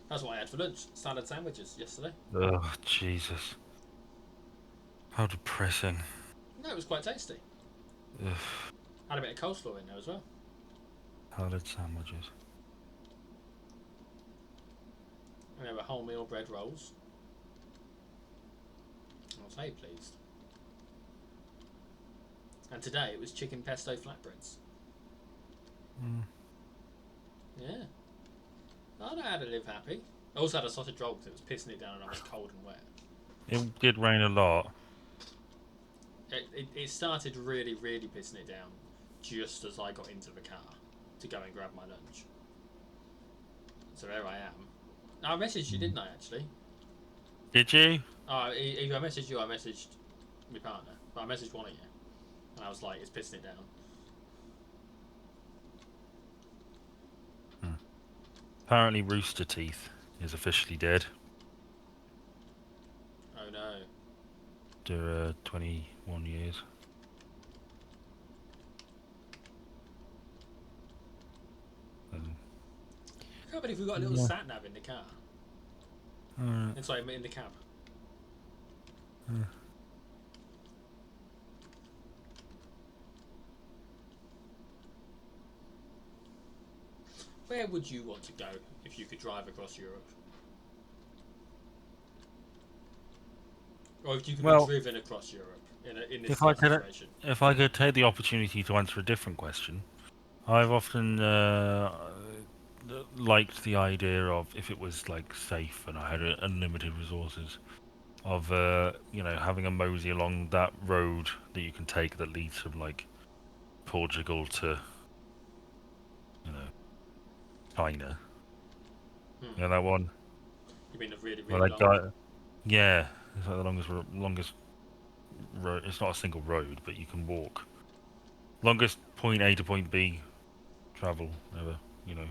That's what I had for lunch. Salad sandwiches yesterday. Oh, Jesus. How depressing. No, it was quite tasty. Ugh, Had a bit of coleslaw in there as well. salad sandwiches. And there were wholemeal bread rolls. I was very pleased. And today it was chicken pesto flatbreads. Yeah. I know how to live happy. I also had a sausage roll because it was pissing it down and I was cold and wet. It did rain a lot. It started really, really pissing it down just as I got into the car to go and grab my lunch. So there I am. I messaged you, didn't I, actually? Did you? Either I messaged you or I messaged my partner. But I messaged one of you. And I was like, it's pissing it down. Apparently Rooster Teeth is officially dead. after 21 years. I can't believe we've got a little Yeah. sat nav in the car. Sorry, in the cab. Where would you want to go if you could drive across Europe? Or if you could Well, be driven across Europe in this if I could, situation? if I could take the opportunity to answer a different question, I've often liked the idea of if it was like safe and I had unlimited resources of having a mosey along that road that you can take that leads from like Portugal to China. Hmm. You know that one? You mean a really, Well, really that long one? guy, yeah, it's like the longest road. It's not a single road, but you can walk longest point A to point B travel ever. You know,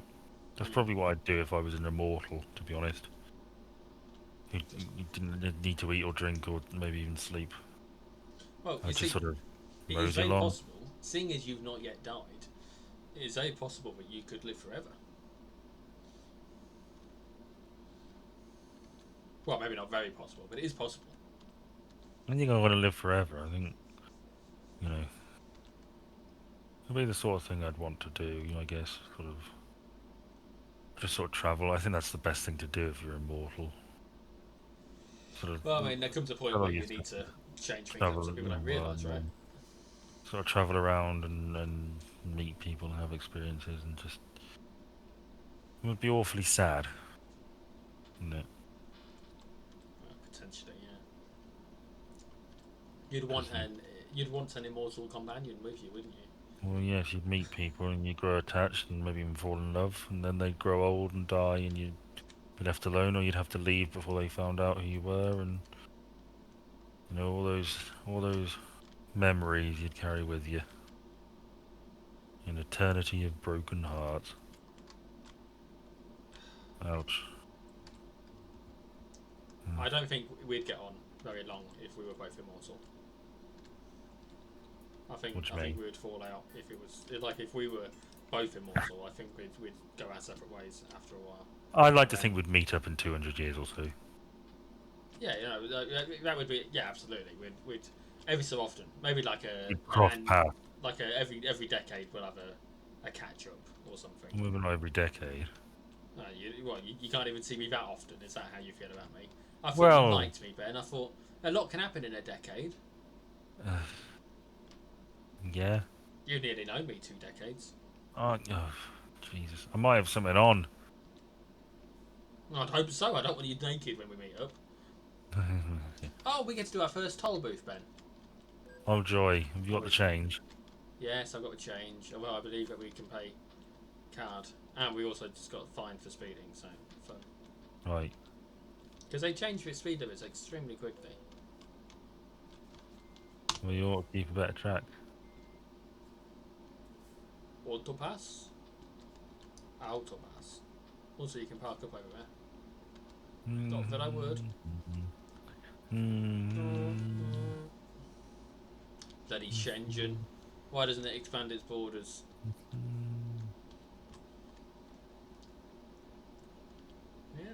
that's Hmm. probably what I'd do if I was an immortal. To be honest, you didn't need to eat or drink or maybe even sleep. Well, you I'd just see, sort of it is mosey very along. possible, seeing as you've not yet died, it is very possible that you could live forever. Well, maybe not very possible, but it is possible. I think I want to live forever. I think you know it'd be the sort of thing I'd want to do. I guess sort of travel. I think that's the best thing to do if you're immortal. Sort of Well, I mean, there comes a point travel where you your need to change things up travel, so people don't realise, right? sort of travel around and meet people and have experiences and just it would be awfully sad, wouldn't it? Well, potentially, yeah. You'd want 'Cause an you'd want an immortal companion with you, wouldn't you? well, yes, you'd meet people and you grow attached and maybe even fall in love, and then they'd grow old and die, and you'd be left alone, or you'd have to leave before they found out who you were, and all those memories you'd carry with you. An eternity of broken hearts. Ouch. I don't think we'd get on very long if we were both immortal. I think What do I you think mean? we would fall out if it was like if we were both immortal. I think we'd go our separate ways after a while. I'd like And to then think we'd meet up in 200 years or so. yeah, that would be yeah, absolutely. We'd every so often, maybe like We'd cross paths. every decade we'll have a catch up or something. Maybe not every decade. You can't even see me that often. Is that how you feel about me? I thought you Well, liked me, Ben. I thought a lot can happen in a decade. yeah. You nearly know me 2 decades. Oh, Jesus. I might have something on. I'd hope so. I don't want you naked when we meet up. Oh, we get to do our first toll booth, Ben. Oh, joy. Have you Oh, got the change? yes, I've got to change. Well, I believe that we can pay card, and we also just got fined for speeding. So fun. Right. Because they change the speed limits extremely quickly. Well, you ought to keep a better track. Autopass, autopass. Also, you can park up over there. Not that I would. Bloody Shenzhen. Why doesn't it expand its borders? Yeah.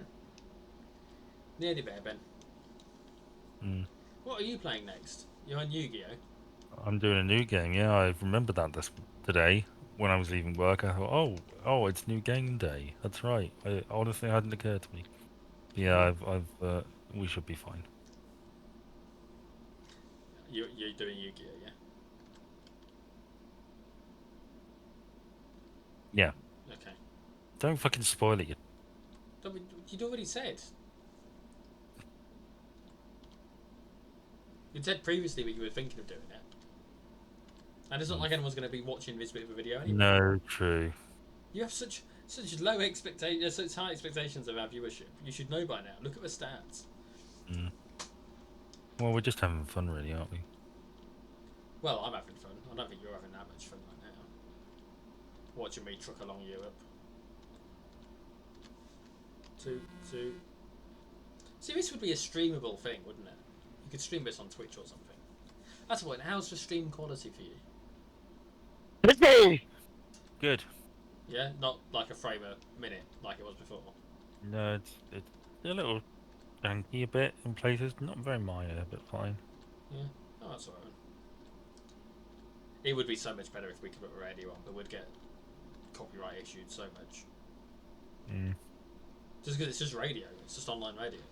Nearly there, Ben. What are you playing next? You're on Yu-Gi-Oh. I'm doing a new game. Yeah, I remembered that today when I was leaving work. I thought, it's new game day. That's right. I honestly hadn't occurred to me. Yeah, we should be fine. You're doing Yu-Gi-Oh, yeah? Yeah. Okay. Don't fucking spoil it. You'd already said. You'd said previously that you were thinking of doing it. And it's not like anyone's going to be watching this bit of a video anyway. No, true. You have such low expectations, such high expectations of our viewership. You should know by now. Look at the stats. Well, we're just having fun, really, aren't we? Well, I'm having fun. I don't think you're having that much fun right now. Watching me truck along Europe. Two. See, this would be a streamable thing, wouldn't it? You could stream this on Twitch or something. That's what. How's the stream quality for you? Good. Yeah, not like a frame a minute like it was before. No, it's a little janky a bit in places. Not very minor, but fine. Yeah. Oh, that's alright. It would be so much better if we could put a radio on, but we'd get copyright issued so much. Just because it's just radio, it's just online radio.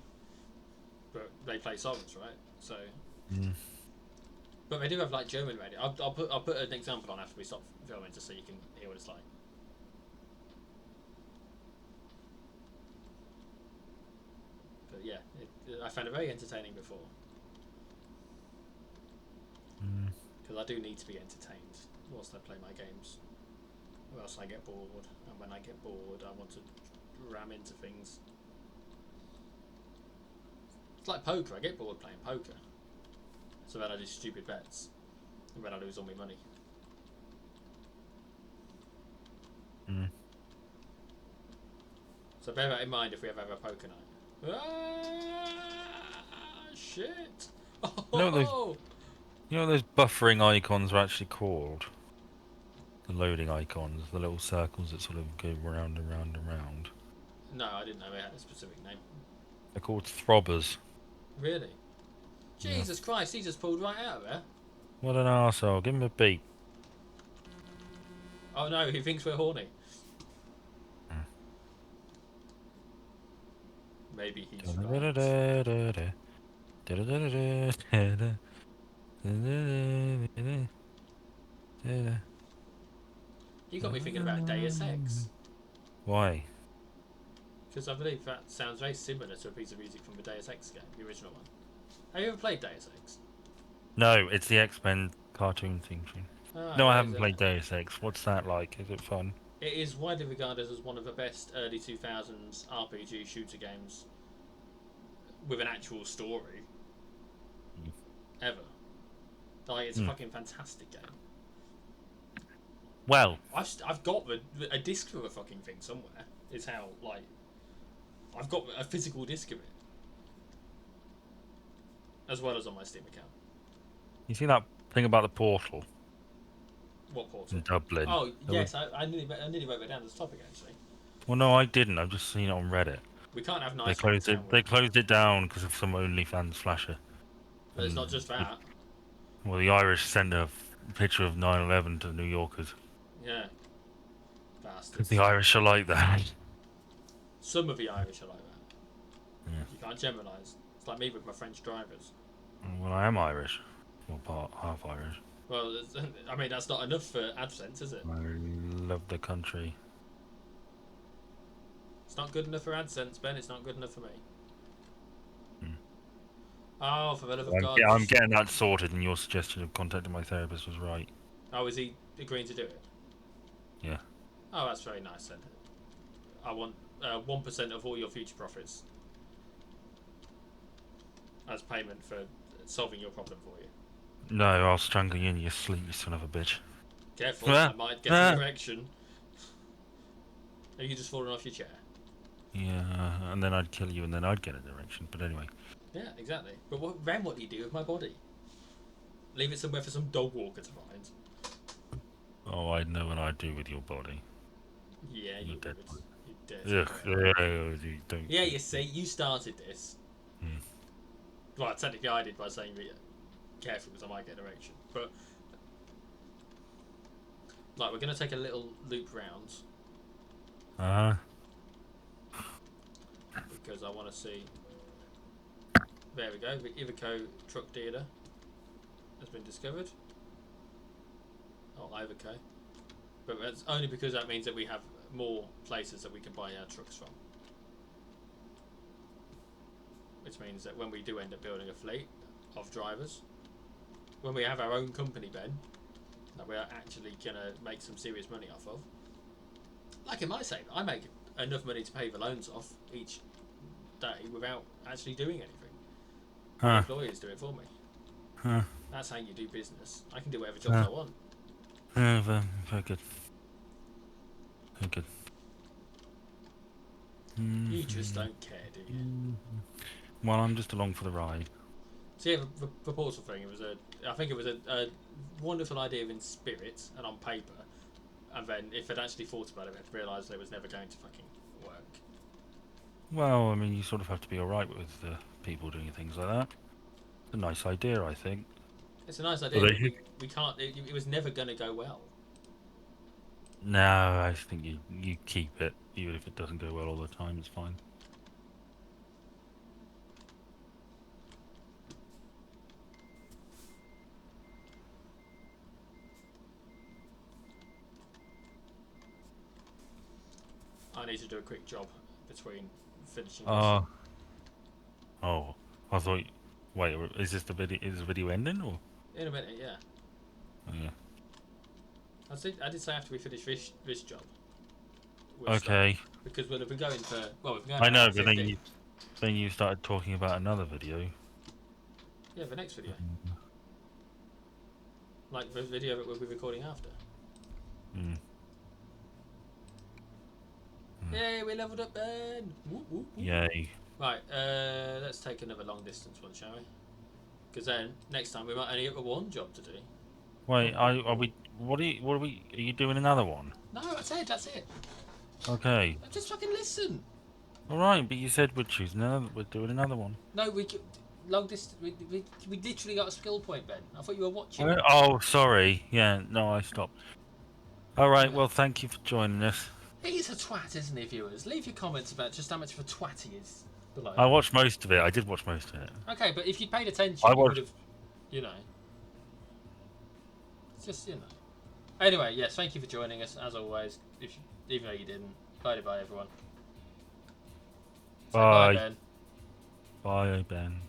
But they play songs, right? So. But they do have like German radio. I'll put an example on after we stop filming, just so you can hear what it's like. But yeah, I found it very entertaining before. Because I do need to be entertained whilst I play my games, or else I get bored. And when I get bored, I want to ram into things. It's like poker. I get bored playing poker, so then I do stupid bets, and then I lose all my money. So bear that in mind if we ever have a poker night. Shit! Oh! You know what those buffering icons are actually called? The loading icons, the little circles that sort of go round and round and round. No, I didn't know they had a specific name. They're called throbbers. Really? Jesus Christ, he just pulled right out of there. What an arsehole. Give him a beat. Oh no, he thinks we're horny. Maybe he's right. You got me thinking about Deus Ex. Why? Because I believe that sounds very similar to a piece of music from the Deus Ex game, the original one. Have you ever played Deus Ex? No, it's the X-Men cartoon theme tune. Ah, No, I haven't played Deus Ex. What's that like? Is it fun? It is widely regarded as one of the best early 2000s RPG shooter games with an actual story ever. Like, it's a fucking fantastic game. Well, I've got a disc of a fucking thing somewhere. It's how, like, I've got a physical disc of it, as well as on my Steam account. you see that thing about the portal What portal? in Dublin? Oh yes, I nearly wrote that down as a topic actually. Well, no, I didn't. I've just seen it on Reddit. We can't have nice They closed ones, it. They closed it down because of some OnlyFans flasher. But it's not just that. Well, the Irish sent a picture of 9/11 to the New Yorkers. Yeah. Bastards. Because the Irish are like that. Some of the Irish are like that. Yeah. You can't generalise. It's like me with my French drivers. Well, I am Irish. Well, half Irish. Well, I mean, that's not enough for AdSense, is it? I love the country. It's not good enough for AdSense, Ben. It's not good enough for me. Oh, for the love of God. I'm getting that sorted, and your suggestion of contacting my therapist was right. Oh, is he agreeing to do it? Yeah. Oh, that's very nice then. I want 1% of all your future profits as payment for solving your problem for you. No, I'll strangle you in your sleep, you son of a bitch. Careful, I might get an erection. Are you just falling off your chair? Yeah, and then I'd kill you, and then I'd get an erection. But anyway. Yeah, exactly. But then what do you do with my body? Leave it somewhere for some dog walker to find. Oh, I know what I'd do with your body. Yeah, you dead. You're dead. You don't. Yeah, you see, you started this. Well, technically I did by saying that, careful because I might get an erection. But, like, we're going to take a little loop round. Because I want to see. There we go. The Iveco truck dealer has been discovered. Oh, Iveco. But that's only because that means that we have more places that we can buy our trucks from. Which means that when we do end up building a fleet of drivers, when we have our own company, Ben, that we are actually going to make some serious money off of. Like in my save, I make enough money to pay the loans off each day without actually doing anything. Employers do it for me. That's how you do business. I can do whatever jobs I want. Very good. Very good. You just don't care, do you? Well, I'm just along for the ride. So yeah, the portal thing. I think it was a wonderful idea in spirit and on paper, and then if I'd actually thought about it, I'd realised that it was never going to fucking work. Well, I mean, you sort of have to be alright with people doing things like that. It's a nice idea, I think. It's a nice idea, Well, but we can't. It was never going to go well. No, I think you keep it, even if it doesn't go well all the time. It's fine. I need to do a quick job between finishing this. Oh, I thought. Wait, is this the video? Is the video ending or? In a minute, yeah. Oh, yeah. I did say after we finish this job. Okay. Start, because we'll have been going for we've been going I for know, hour but 50. then you started talking about another video. Yeah, the next video. Like the video that we'll be recording after. Mm. Yay, we leveled up, Ben! Whoop, whoop, whoop. Yay. Right, let's take another long distance one, shall we? Because then next time we might only have one job to do. Wait, are we? What are we? Are you doing another one? No, that's it. Okay. Just fucking listen. All right, but you said we're choosing another. We're doing another one. No, long distance. We literally got a skill point, Ben. I thought you were watching. Oh, sorry. Yeah, no, I stopped. All right. Well, thank you for joining us. He's a twat, isn't he, viewers? Leave your comments about just how much of a twat he is below. I watched most of it. I did watch most of it. Okay, but if you'd paid attention, you would have, you know. It's just, you know. Anyway, yes, thank you for joining us, as always. Even though you didn't. Bye, everyone. Say Bye. bye, Ben. Bye, Ben.